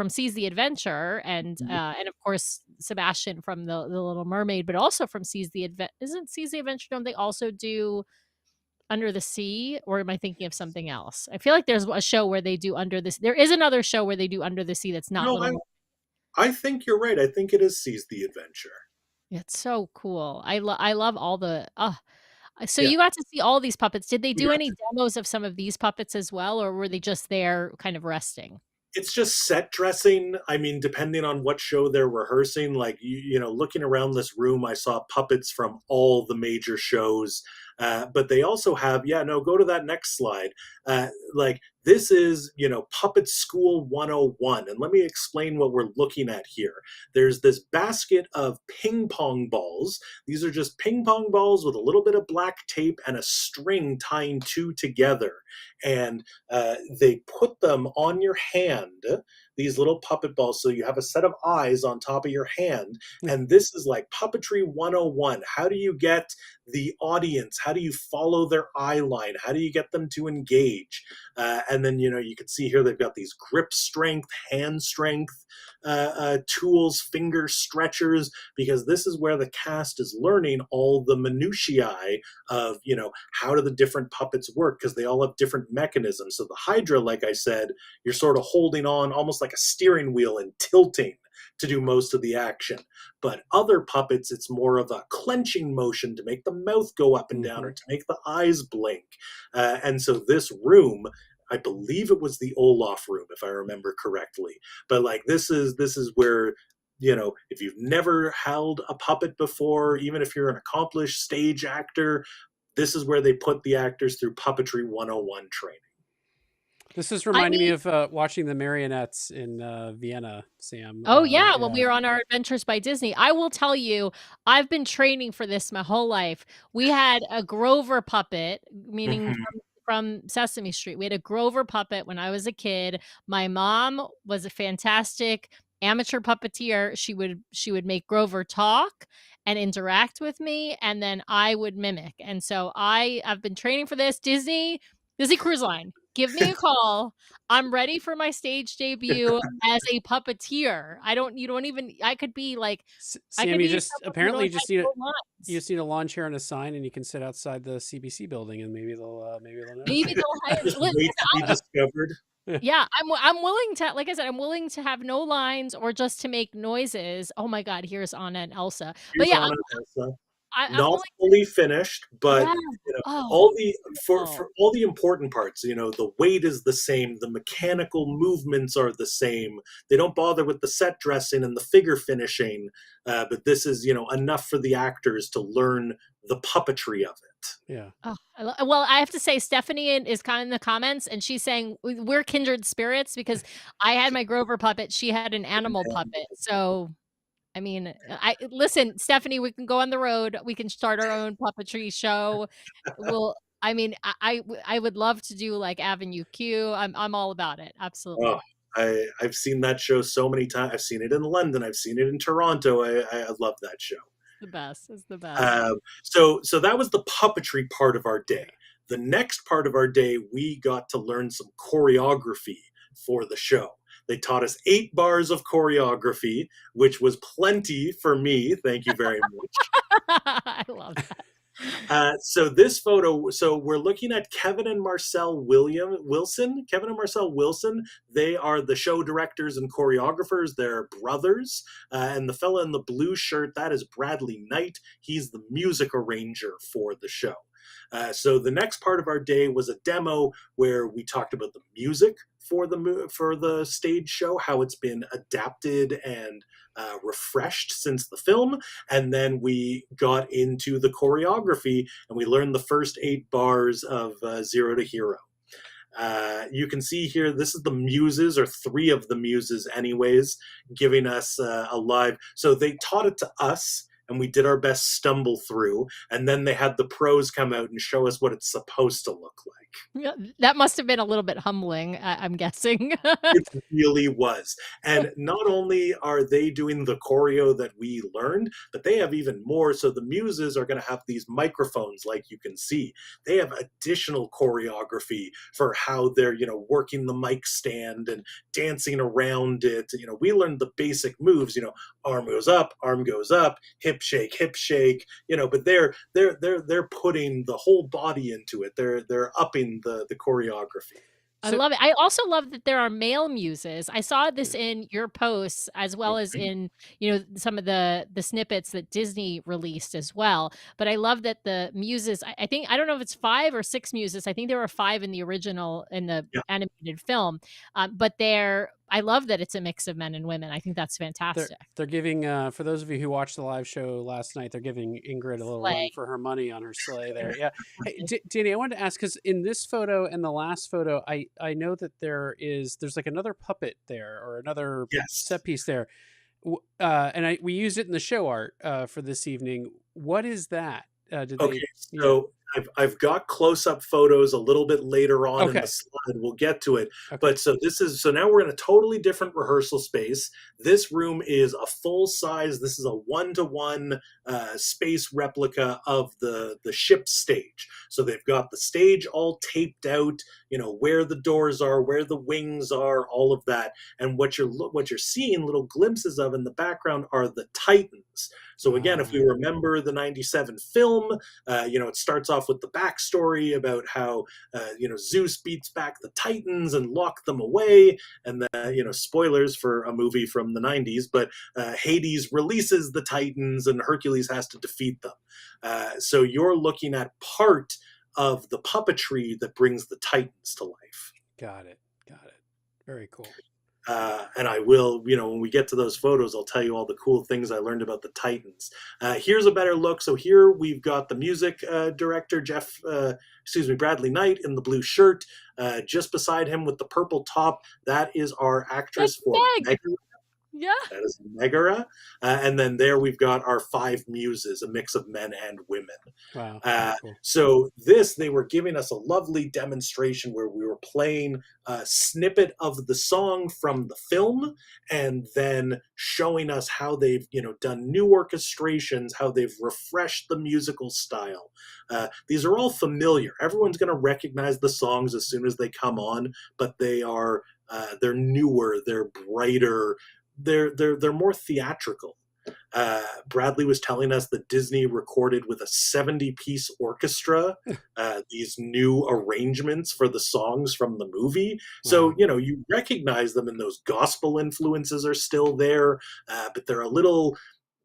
C: Seas the Adventure, and of course Sebastian from the Little Mermaid, but also from Seas the Adventure. Isn't Seas the Adventure? Don't they also do Under the Sea, or am I thinking of something else? I feel like there's a show where they do Under this. There is another show where they do Under the Sea that's not
B: No,
C: Little
B: I
C: Mermaid.
B: I think you're right. I think it is Seize the Adventure.
C: It's so cool. I love all the. So
B: Yeah,
C: you got to see all these puppets. Did they
B: we
C: do
B: got
C: any demos of some of these puppets as well, or were they just there kind of resting?
B: it's just set dressing. I mean, depending on what show they're rehearsing, like looking around this room, I saw puppets from all the major shows. But they also have, yeah, no, go to that next slide. Like this is, Puppet School 101. And let me explain what we're looking at here. There's this basket of ping pong balls. These are just ping pong balls with a little bit of black tape and a string tying two together. And they put them on your hand, these little puppet balls. So you have a set of eyes on top of your hand. And this is like puppetry 101. How do you get the audience? How do you follow their eye line? How do you get them to engage? And then, you can see here they've got these grip strength, hand strength tools, finger stretchers, because this is where the cast is learning all the minutiae of, how do the different puppets work, because they all have different mechanisms. So the Hydra, like I said, you're sort of holding on almost like a steering wheel and tilting to do most of the action. But other puppets, it's more of a clenching motion to make the mouth go up and down or to make the eyes blink. And so this room, I believe it was the Olaf room, if I remember correctly. But like this is where, if you've never held a puppet before, even if you're an accomplished stage actor, this is where they put the actors through puppetry 101 training.
A: This is
C: I
A: reminding me
C: mean,
A: of watching the marionettes in Vienna, Sam.
C: oh yeah, when we were on our Adventures by Disney. I will tell you, I've been training for this my whole life. We had a Grover puppet, meaning
B: Mhm.
C: from Sesame Street. We had a Grover puppet when I was a kid. My mom was a fantastic amateur puppeteer. She would make Grover talk and interact with me, and then I would mimic. And so I've been training for this. Disney Cruise Line, give me a call. I'm ready for my stage debut as a puppeteer. You don't even, I could be like, I
A: Sam,
C: could
A: you
C: be
A: just
C: someone who
A: apparently
C: don't
A: you
C: have
A: just need a
C: no
A: you
C: lines.
A: just need a lawn chair and a sign, and you can sit outside the CBC building, and maybe they'll notice
C: Maybe
A: you.
C: they'll hire,
B: Just
C: listen,
B: wait to be discovered.
C: yeah, I'm willing to, like I said, I'm willing to have no lines or just to make noises. Oh my god, here's Anna and Elsa. But
B: Here's
C: yeah,
B: Anna and Elsa.
C: I'm
B: Not
C: willing.
B: fully finished, but
C: Yeah. Oh,
B: all the
C: beautiful.
B: for all the important parts, the weight is the same, the mechanical movements are the same. They don't bother with the set dressing and the figure finishing, but this is enough for the actors to learn the puppetry of it.
A: Yeah.
C: Oh, well, I have to say Stephanie is kind of in the comments, and she's saying we're kindred spirits because I had my Grover puppet, she had an animal puppet. So, I mean, I listen, Stephanie, we can go on the road. We can start our own puppetry show. We'll I mean, I would love to do like Avenue Q. I'm all about it.
B: Oh,
C: Absolutely.
B: I've seen that show so many times. I've seen it in London. I've seen it in Toronto. I love that show.
C: The best. It's the best.
B: So that was the puppetry part of our
A: Yeah.
B: day. The next part of our day, we got to learn some choreography for the show. They taught us 8 bars of choreography, which was plenty for me. Thank you very much.
C: I love that.
B: So this photo, so we're looking at Kevin and Marcel Wilson. Kevin and Marcel Wilson, they are the show directors and choreographers. They're brothers. And the fella in the blue shirt, that is Bradley Knight. He's the music arranger for the show. So the next part of our day was a demo where we talked about the music for the stage show, how it's been adapted and refreshed since the film, and then we got into the choreography and we learned the first 8 bars of Zero to Hero. You can see here, this is the muses, or 3 of the muses anyways, giving us a live. So they taught it to us and we did our best stumble through, and then they had the pros come out and show us what it's supposed to look like.
C: Yeah, that must have been a little bit humbling, I'm guessing.
B: It really was. And not only are they doing the choreo that we learned, but they have even more. So the muses are going to have these microphones, like you can see. They have additional choreography for how they're, working the mic stand and dancing around it. We learned the basic moves, arm goes up, hip shake, but they're putting the whole body into it. They're upping the choreography.
C: I
A: So
C: love it. I also love that there are male muses. I saw this in your posts as well as
B: Mhm.
C: in, some of the snippets that Disney released as well. But I love that the muses, I think, I don't know if it's 5 or 6 muses. I think there were 5 in the original in the
B: Yeah.
C: animated film. But they're I love that it's a mix of men and women. I think that's fantastic.
A: They're giving for those of you who watched the live show last night, they're giving Ingrid a little run
C: Slay.
A: for her money on her sleigh there. Yeah. Hey, Danny, I wanted to ask because in this photo and the last photo, I know that there's like another puppet there or another
B: Yes.
A: set piece there, and we used it in the show art for this evening. What is that? Did
B: Okay,
A: they? Yeah.
B: so I've got close-up photos a little bit later on in the
A: Okay.
B: slide. We'll get to it.
A: Okay.
B: But so now we're in a totally different rehearsal space. This room is a full size. This is a one-to-one space replica of the ship stage. So they've got the stage all taped out. You know where the doors are, where the wings are, all of that. And what you're seeing little glimpses of in the background are the Titans. So again, if we remember the '97 film, it starts off with the backstory about how Zeus beats back the Titans and locked them away, and then spoilers for a movie from the '90s, but Hades releases the Titans and Hercules has to defeat them. So you're looking at part of the puppetry that brings the Titans to life.
A: Got it. Very cool.
B: And I will, when we get to those photos, I'll tell you all the cool things I learned about the Titans. Here's a better look. So here we've got the music director, Bradley Knight in the blue shirt. Just beside him with the purple top, that is our actress for
C: Meg. Yeah.
B: That is Megara. And then there we've got our 5 muses, a mix of men and women.
A: Wow. Cool.
B: So they were giving us a lovely demonstration where we were playing a snippet of the song from the film and then showing us how they've, done new orchestrations, how they've refreshed the musical style. These are all familiar. Everyone's going to recognize the songs as soon as they come on, but they're newer, they're brighter, they're more theatrical. Bradley was telling us that Disney recorded with a 70-piece orchestra these new arrangements for the songs from the movie. So, you recognize them, and those gospel influences are still there, but they're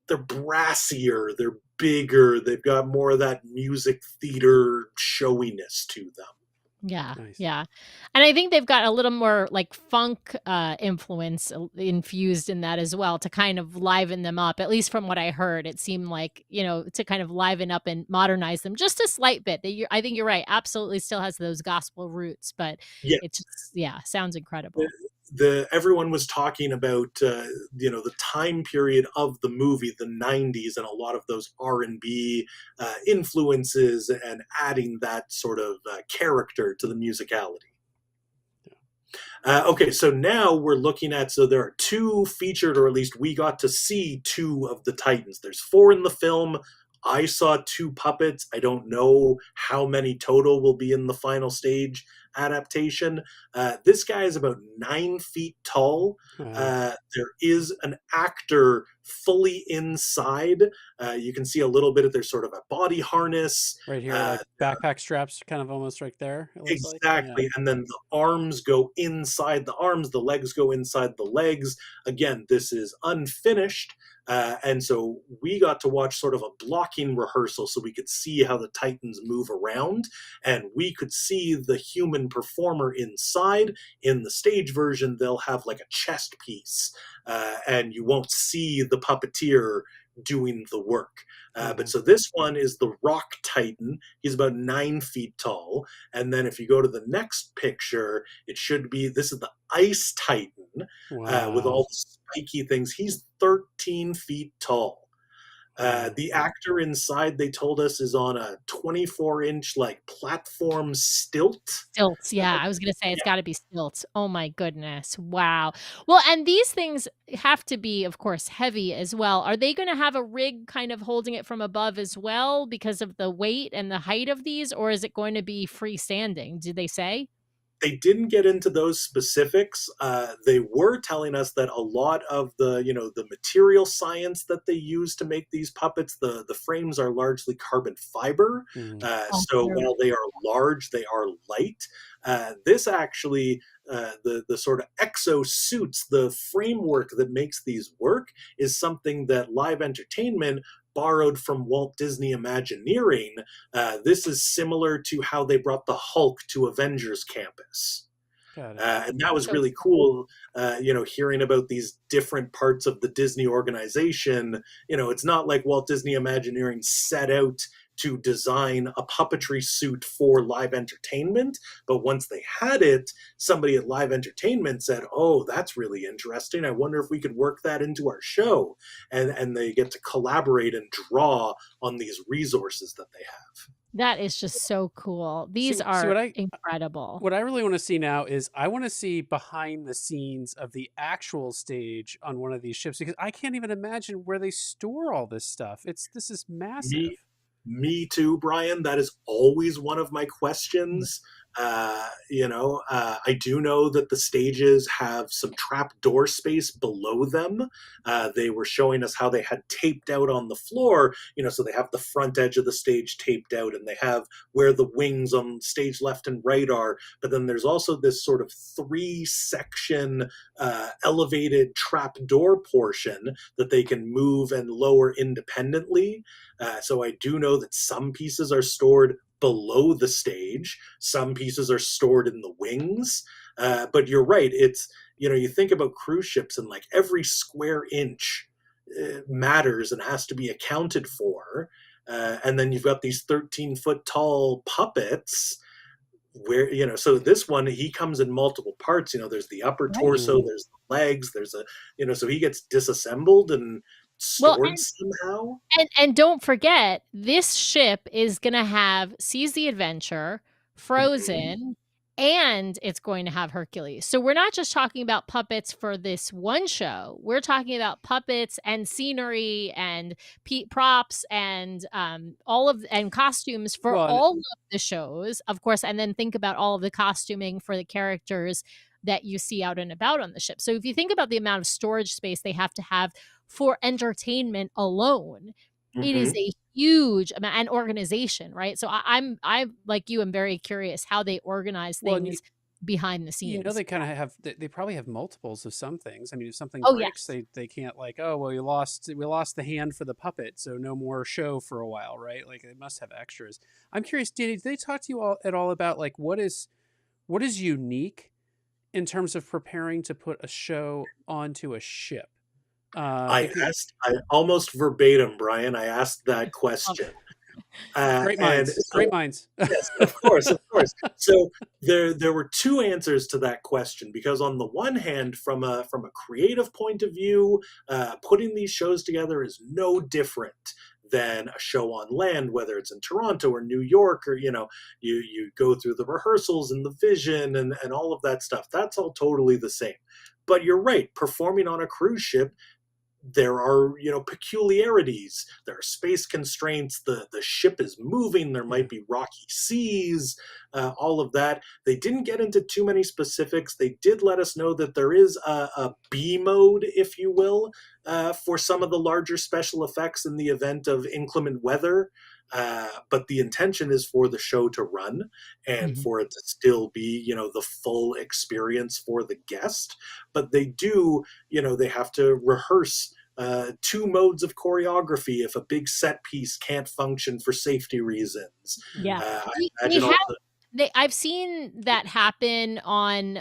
B: brassier, they're bigger, they've got more of that music theater showiness to them.
C: Yeah.
A: Nice.
C: Yeah. And I think they've got a little more like funk influence infused in that as well to kind of liven them up. At least from what I heard, it seemed like, to kind of liven up and modernize them just a slight bit. I think you're right. Absolutely still has those gospel roots, but it just, sounds incredible.
B: Everyone was talking about the time period of the movie, the '90s, and a lot of those R&B influences, and adding that sort of character to the musicality. Okay, so now we're looking at, so there are 2 featured, or at least we got to see 2 of the Titans. There's 4 in the film. I saw 2 puppets. I don't know how many total will be in the final stage adaptation. This guy is about 9 feet tall. There is an actor fully inside. You can see a little bit of their sort of a body harness.
A: Right here, like backpack straps kind of almost right there.
B: Exactly. Yeah. And then the arms go inside the arms, the legs go inside the legs. Again, this is unfinished. And so we got to watch sort of a blocking rehearsal so we could see how the Titans move around, and we could see the human performer inside. In the stage version, they'll have like a chest piece, and you won't see the puppeteer doing the work. But so this one is the Rock Titan. He's about 9 feet tall. And then if you go to the next picture, this is the Ice Titan.
A: Wow.
B: With all the spiky things. He's 13 feet tall. The actor inside, they told us, is on a 24-inch like platform stilt.
C: Stilts, yeah, I was gonna say it's gotta be stilts. Oh my goodness, wow. Well, and these things have to be, of course, heavy as well. Are they gonna have a rig kind of holding it from above as well because of the weight and the height of these, or is it going to be freestanding? Did they say?
B: They didn't get into those specifics. They were telling us that a lot of the material science that they use to make these puppets, the frames are largely carbon fiber. So while they are large, they are light. This actually, the sort of exosuits, the framework that makes these work, is something that Live Entertainment borrowed from Walt Disney Imagineering. This is similar to how they brought the Hulk to Avengers Campus.
A: Got it.
B: And that was
C: So
B: really cool, hearing about these different parts of the Disney organization. It's not like Walt Disney Imagineering set out to design a puppetry suit for live entertainment, but once they had it, somebody at Live Entertainment said, "Oh, that's really interesting. I wonder if we could work that into our show." And they get to collaborate and draw on these resources that they have.
C: that is just so cool. These
A: See
C: are
A: what I
C: incredible.
A: what I really want to see now is I want to see behind the scenes of the actual stage on one of these ships, because I can't even imagine where they store all this stuff. This is
B: Me,
A: massive.
B: Me too, Brian. That is always one of my questions. I do know that the stages have some trap door space below them. They were showing us how they had taped out on the floor, so they have the front edge of the stage taped out, and they have where the wings on stage left and right are. But then there's also this sort of three-section elevated trap door portion that they can move and lower independently. So I do know that some pieces are stored below the stage, some pieces are stored in the wings. But you're right. You think about cruise ships, and like every square inch matters and has to be accounted for. And then you've got these 13-foot tall puppets where, so this one, he comes in multiple parts. There's the upper
C: Right.
B: torso, there's the legs, there's so he gets disassembled and
C: Well,
B: stored somehow.
C: and don't forget, this ship is gonna have Seize the Adventure,
B: Mhm.
C: Frozen, and it's going to have Hercules. So we're not just talking about puppets for this one show. We're talking about puppets and scenery and props and and costumes for
A: Well, and
C: all of the shows, of course. And then think about all of the costuming for the characters that you see out and about on the ship. So if you think about the amount of storage space they have to have for entertainment alone, it is
B: Mhm.
C: a huge amount, and organization, right? So I'm like you, I'm very curious how they organize
A: well, and
C: things behind the
A: they
C: scenes.
A: kind of have they probably have multiples of some things. I mean, if something
C: Oh,
A: breaks,
C: yes.
A: they can't, like, oh well, we lost the hand for the puppet, so no more show for a while, right? Like they must have extras. I'm curious, Danny, did they talk to you all at all about like what is unique in terms of preparing to put a show onto a ship? Because
B: I almost verbatim, Brian, I asked that
C: Um,
B: question.
A: great
B: And
A: minds, great
B: so,
A: minds.
B: yes, of course, of course. So there were two answers to that question, because on the one hand, from a creative point of view, putting these shows together is no different than a show on land, whether it's in Toronto or New York, or you go through the rehearsals and the vision and all of that stuff. That's all totally the same. But you're right, performing on a cruise ship, there are peculiarities, there are space constraints, the ship is moving, there
A: Yeah.
B: might be rocky seas, all of that. They didn't get into too many specifics. They did let us know that there is a B mode, if you will, for some of the larger special effects in the event of inclement weather. But the intention is for the show to run and
C: Mhm.
B: for it to still be the full experience for the guest. But they have to rehearse two modes of choreography if a big set piece can't function for safety reasons.
C: Yeah.
B: I
C: They
B: imagine
C: have
B: also.
C: I've seen that happen on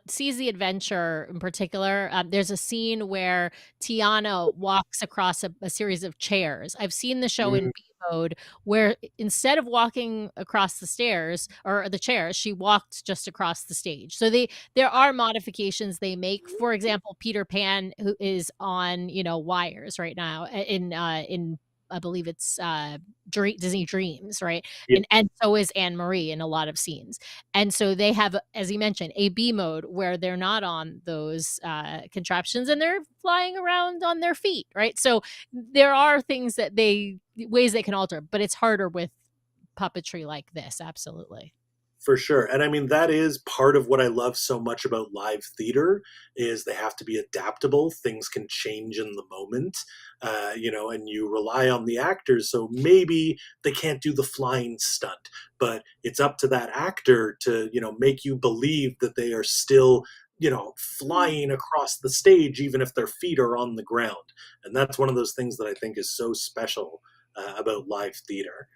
C: Seize the Adventure in particular. There's a scene where Tiana walks across a series of chairs. I've seen the show in
B: Mm,
C: B mode where instead of walking across the stairs or the chairs, she walked just across the stage. So there are modifications they make. For example, Peter Pan, who is on, wires right now in I believe it's Disney Dreams, right?
B: yeah,
C: And so is Anne Marie in a lot of scenes. And so they have, as you mentioned, a B mode where they're not on those contraptions and they're flying around on their feet, right? So there are things that ways they can alter, but it's harder with puppetry like this. Absolutely.
B: for sure. And I mean, that is part of what I love so much about live theater, is they have to be adaptable. Things can change in the moment, and you rely on the actors. So maybe they can't do the flying stunt, but it's up to that actor to, make you believe that they are still, flying across the stage, even if their feet are on the ground. And that's one of those things that I think is so special about live theater.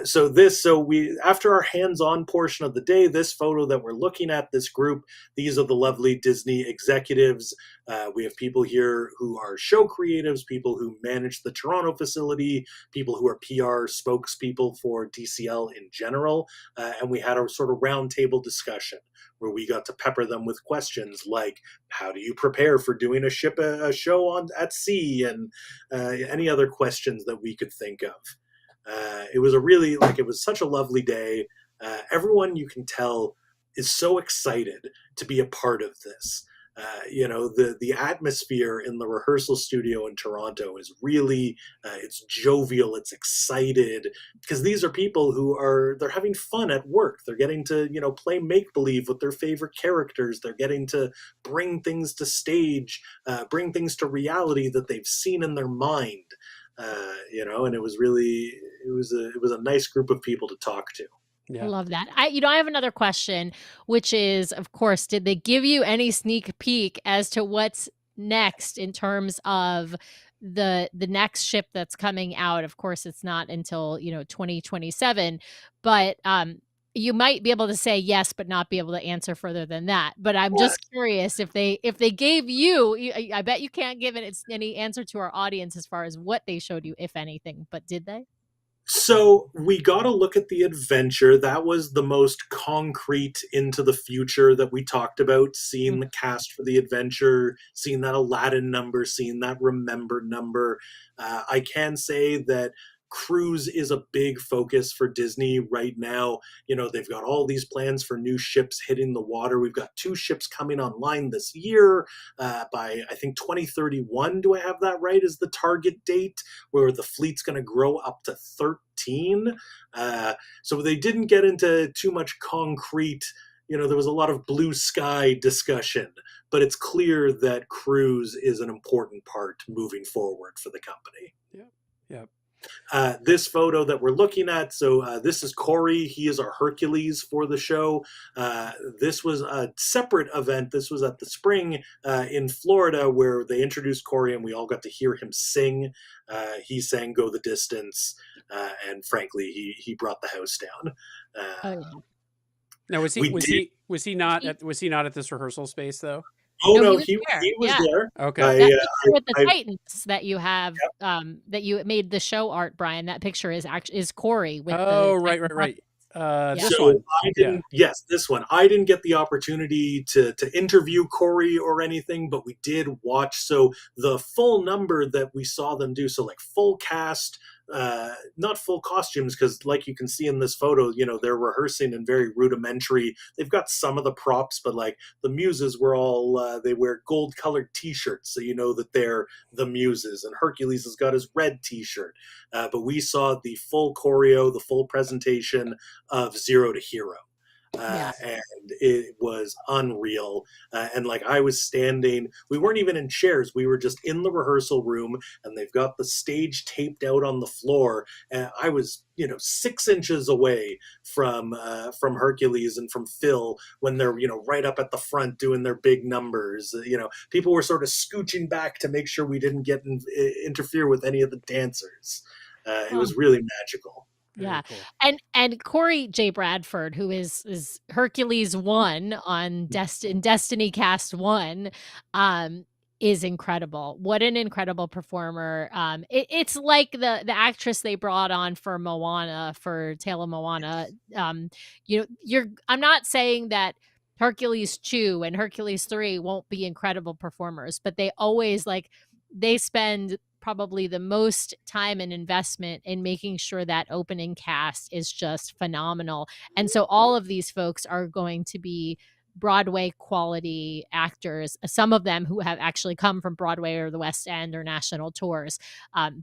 B: So we, after our hands-on portion of the day, this photo that we're looking at, this group, these are the lovely Disney executives. We have people here who are show creatives, people who manage the Toronto facility, people who are PR spokespeople for DCL in general, and we had a sort of roundtable discussion where we got to pepper them with questions like, how do you prepare for doing a show on at sea, and any other questions that we could think of. It was a really, like, it was such a lovely day. Everyone, you can tell, is so excited to be a part of this. The atmosphere in the rehearsal studio in Toronto is really, it's jovial, it's excited, because these are people who they're having fun at work. They're getting to play make believe with their favorite characters. They're getting to bring things to stage, bring things to reality that they've seen in their mind. And it was really, it was a nice group of people to talk to.
C: I
A: Yeah.
C: love that. I have another question, which is, of course, did they give you any sneak peek as to what's next in terms of the next ship that's coming out? Of course, it's not until, 2027, but you might be able to say yes, but not be able to answer further than that. But I'm
B: Yeah.
C: just curious if they gave you, I bet you can't give any answer to our audience as far as what they showed you, if anything, but did they?
B: So we got to look at the adventure. That was the most concrete into the future that we talked about, seeing the cast for the adventure, seeing that Aladdin number, seeing that Remember number. I can say that cruise is a big focus for Disney right now. They've got all these plans for new ships hitting the water. We've got 2 ships coming online this year, by, I think, 2031. Do I have that right? Is the target date, where the fleet's going to grow up to 13. So they didn't get into too much concrete. There was a lot of blue sky discussion, but it's clear that cruise is an important part moving forward for the company.
A: Yeah. Yeah.
B: This photo that we're looking at, so this is Corey. He is our Hercules for the show. This was a separate event. This was at the spring in Florida, where they introduced Corey and we all got to hear him sing. He sang Go the Distance, and frankly, he brought the house down.
C: Oh, yeah.
A: Now, was
B: We did.
A: he not at this rehearsal space though?
B: Oh
C: No,
B: no,
C: he was
B: he
C: there.
B: he was
C: Yeah.
B: there.
A: Okay.
C: That
B: I,
C: picture with the
B: I,
C: Titans that you have,
B: Yep.
C: that you made the show art, Brian, that picture is Corey with
A: Oh,
C: the
A: right,
C: Titan
A: right,
C: puppet.
A: right.
C: Yeah.
A: This
B: So
A: one.
B: I
A: Yeah.
B: didn't. Yes, this one. I didn't get the opportunity to interview Corey or anything, but we did watch. So the full number that we saw them do, so like full cast, not full costumes, because like you can see in this photo, they're rehearsing in very rudimentary. They've got some of the props, but like the muses were all, they wear gold colored T-shirts, so you know that they're the muses. And Hercules has got his red T-shirt. But we saw the full choreo, the full presentation of Zero to Hero.
C: Yeah.
B: And it was unreal. And like, I was standing, we weren't even in chairs, we were just in the rehearsal room, and they've got the stage taped out on the floor. And I was, 6 inches away from Hercules and from Phil when they're, right up at the front doing their big numbers. People were sort of scooching back to make sure we didn't interfere with any of the dancers. It
C: Oh.
B: was really magical.
C: Yeah.
A: Very cool.
C: And Corey J. Bradford, who is Hercules 1 on Destiny Cast 1, is incredible. What an incredible performer. It's like the actress they brought on for Moana, for Tale of Moana. I'm not saying that Hercules 2 and Hercules 3 won't be incredible performers, but they spend probably the most time and investment in making sure that opening cast is just phenomenal. And so all of these folks are going to be Broadway quality actors, some of them who have actually come from Broadway or the West End or national tours.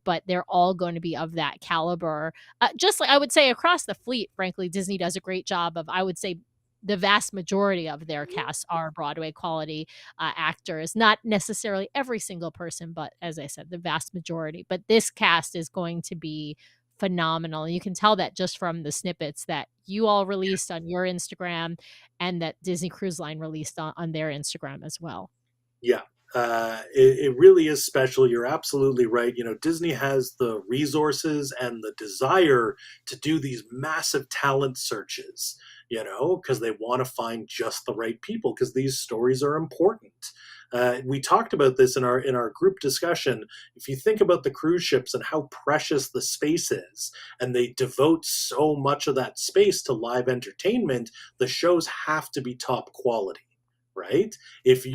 C: But they're all going to be of that caliber. Just like I would say across the fleet, frankly, Disney does a great job of, I would say, the vast majority of their casts are Broadway quality actors. Not necessarily every single person, but as I said, the vast majority. But this cast is going to be phenomenal. And you can tell that just from the snippets that you all released on your Instagram and that Disney Cruise Line released on their Instagram as well.
B: Yeah. It really is special. You're absolutely right. Disney has the resources and the desire to do these massive talent searches, because they want to find just the right people, because these stories are important. We talked about this in our group discussion. If you think about the cruise ships and how precious the space is, and they devote so much of that space to live entertainment, the shows have to be top quality, right? If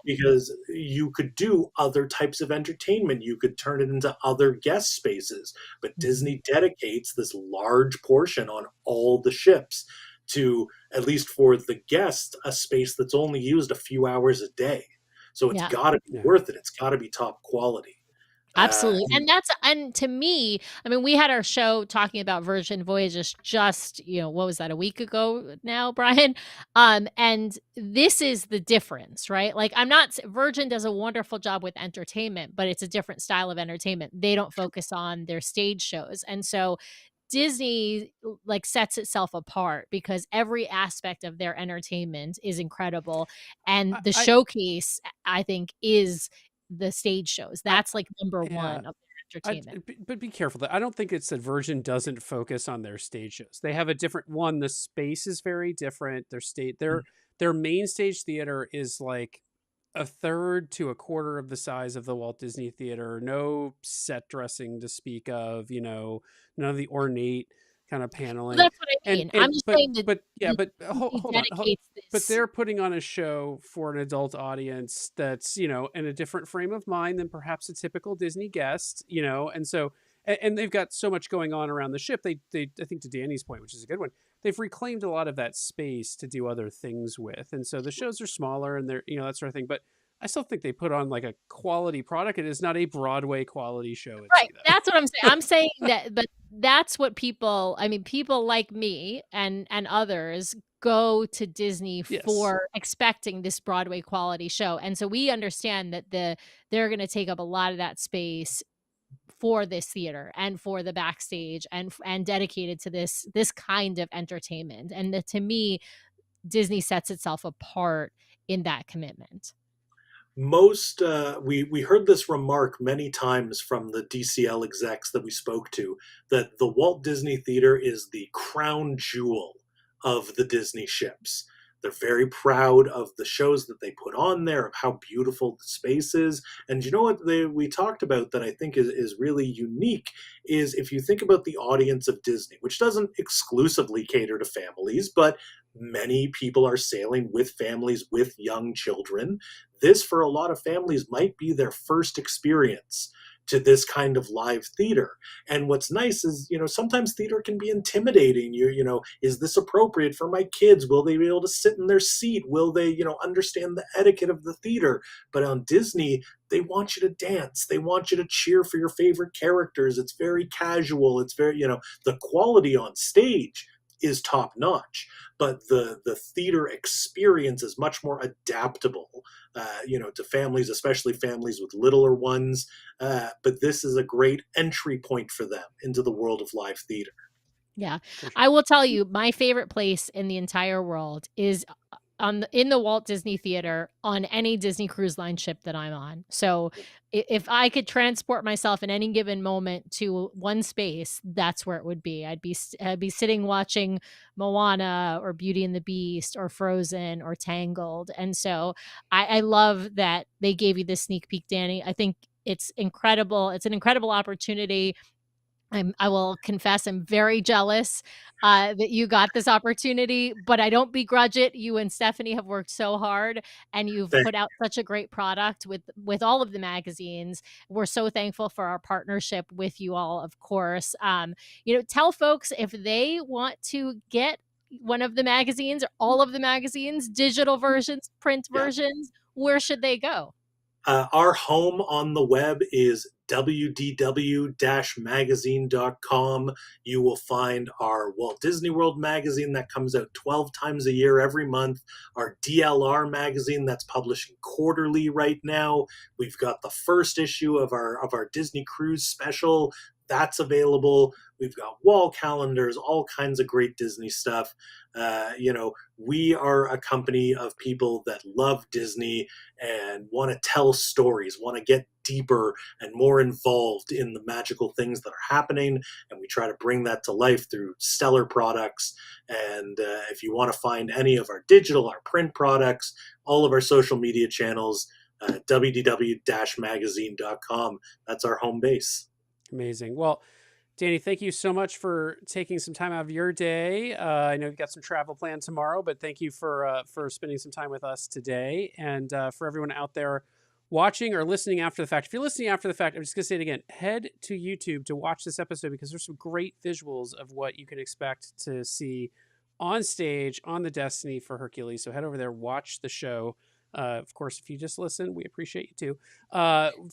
B: because you could do other types of entertainment, you could turn it into other guest spaces, but
C: Mhm.
B: Disney dedicates this large portion on all the ships to, at least for the guest, a space that's only used a few hours a day. So it's
C: Yeah.
B: got to be
A: Yeah.
B: worth it. It's got to be top quality.
C: Absolutely.
B: And
C: And to me, I mean, we had our show talking about Virgin Voyages just, what was that, a week ago now, Brian? And this is the difference, right? Like Virgin does a wonderful job with entertainment, but it's a different style of entertainment. They don't focus on their stage shows. And so Disney like sets itself apart because every aspect of their entertainment is incredible, and the
A: I
C: showcase, I think, is the stage shows.
A: I
C: That's like number
A: yeah.
C: 1 of their entertainment.
A: But be careful. I don't think it's that Virgin doesn't focus on their stage shows. They have a different one. The space is very different. Their main stage theater is like a third to a quarter of the size of the Walt Disney Theater. No set dressing to speak of. None of the ornate kind of
C: Well,
A: paneling.
C: that's what I
A: And
C: mean. I'm just saying that
A: but yeah,
C: Di
A: but
C: Disney
A: hold on.
C: dedicates
A: But
C: this.
A: they're putting on a show for an adult audience that's, in a different frame of mind than perhaps a typical Disney guest, and so and they've got so much going on around the ship. They I think, to Danny's point, which is a good one, they've reclaimed a lot of that space to do other things with. And so the shows are smaller and they're, that sort of thing. But I still think they put on like a quality product. It is not a Broadway quality show at
C: Right,
A: sea
C: that's what I'm saying.
A: though.
C: I'm saying that, but that's what people like me and others go to Disney
A: Yes.
C: for expecting this Broadway quality show, and so we understand that they're gonna take up a lot of that space for this theater and for the backstage and dedicated to this kind of entertainment, and that to me, Disney sets itself apart in that commitment.
B: most we heard this remark many times from the DCL execs that we spoke to, that the Walt Disney Theater is the crown jewel of the Disney ships. They're very proud of the shows that they put on there, of how beautiful the space is. And you know what we talked about that I think is really unique is, if you think about the audience of Disney, which doesn't exclusively cater to families, but many people are sailing with families with young children. This, for a lot of families, might be their first experience to this kind of live theater. And what's nice is, sometimes theater can be intimidating. Is this appropriate for my kids? Will they be able to sit in their seat? Will they, understand the etiquette of the theater? But on Disney, they want you to dance. They want you to cheer for your favorite characters. It's very casual. It's very, the quality on stage is top notch, but the theater experience is much more adaptable, to families, especially families with littler ones. But this is a great entry point for them into the world of live theater.
C: Yeah.
A: For sure.
C: I will tell you, my favorite place in the entire world is in the Walt Disney Theater on any Disney Cruise Line ship that I'm on. So if I could transport myself in any given moment to one space, that's where it would be. I'd be sitting watching Moana or Beauty and the Beast or Frozen or Tangled. And so I love that they gave you this sneak peek, Danny. I think it's incredible. It's an incredible opportunity. I will confess I'm very jealous, that you got this opportunity, but I don't begrudge it. You and Stephanie have worked so hard, and you've
B: Thank
C: put out such a great product with all of the magazines. We're so thankful for our partnership with you all, of course. Tell folks if they want to get one of the magazines or all of the magazines, digital versions, print
B: Yeah.
C: versions, where should they go?
B: Our home on the web is wdw-magazine.com. You will find our Walt Disney World magazine that comes out 12 times a year every month, our DLR magazine that's publishing quarterly right now. We've got the first issue of our Disney Cruise special that's available. We've got wall calendars, all kinds of great Disney stuff. We are a company of people that love Disney and want to tell stories, want to get deeper and more involved in the magical things that are happening. And we try to bring that to life through stellar products. And if you want to find any of our digital, our print products, all of our social media channels, wdw-magazine.com. That's our home base.
A: Amazing. Well, Danny, thank you so much for taking some time out of your day. I know you've got some travel planned tomorrow, but thank you for spending some time with us today. And for everyone out there watching or listening after the fact, if you're listening after the fact, I'm just going to say it again, head to YouTube to watch this episode because there's some great visuals of what you can expect to see on stage on the Destiny for Hercules. So head over there, watch the show. Of course, if you just listen, we appreciate you too.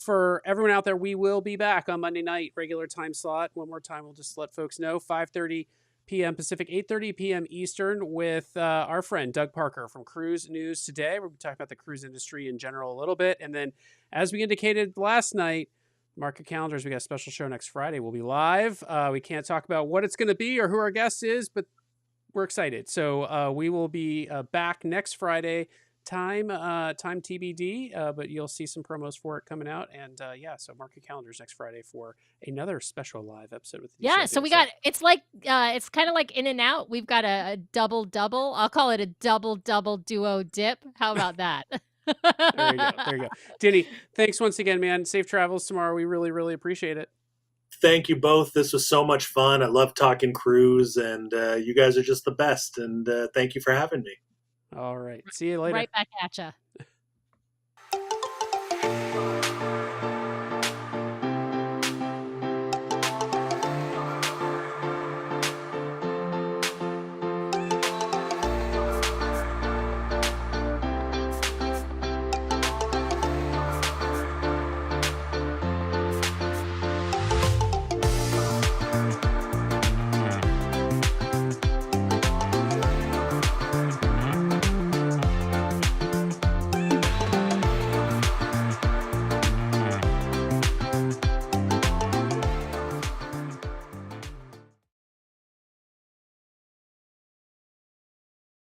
A: For everyone out there, we will be back on Monday night, regular time slot. One more time, we'll just let folks know, 5:30 p.m. Pacific, 8:30 p.m. Eastern with our friend Doug Parker from Cruise News Today. We'll be talking about the cruise industry in general a little bit. And then, as we indicated last night, mark your calendars. We got a special show next Friday. We'll be live. We can't talk about what it's going to be or who our guest is, but we're excited. So we will be back next Friday. Time TBD, but you'll see some promos for it coming out. And so mark your calendars next Friday for another special live episode with
C: Yeah, so we got, it's kind of like In and Out. We've got a double. I'll call it a double duo dip. How about that?
A: There you go. Denny, thanks once again, man. Safe travels tomorrow. We really, really appreciate it.
B: Thank you both. This was so much fun. I love talking cruise, and you guys are just the best. And thank you for having me.
A: All right. See you later.
C: Right back at ya.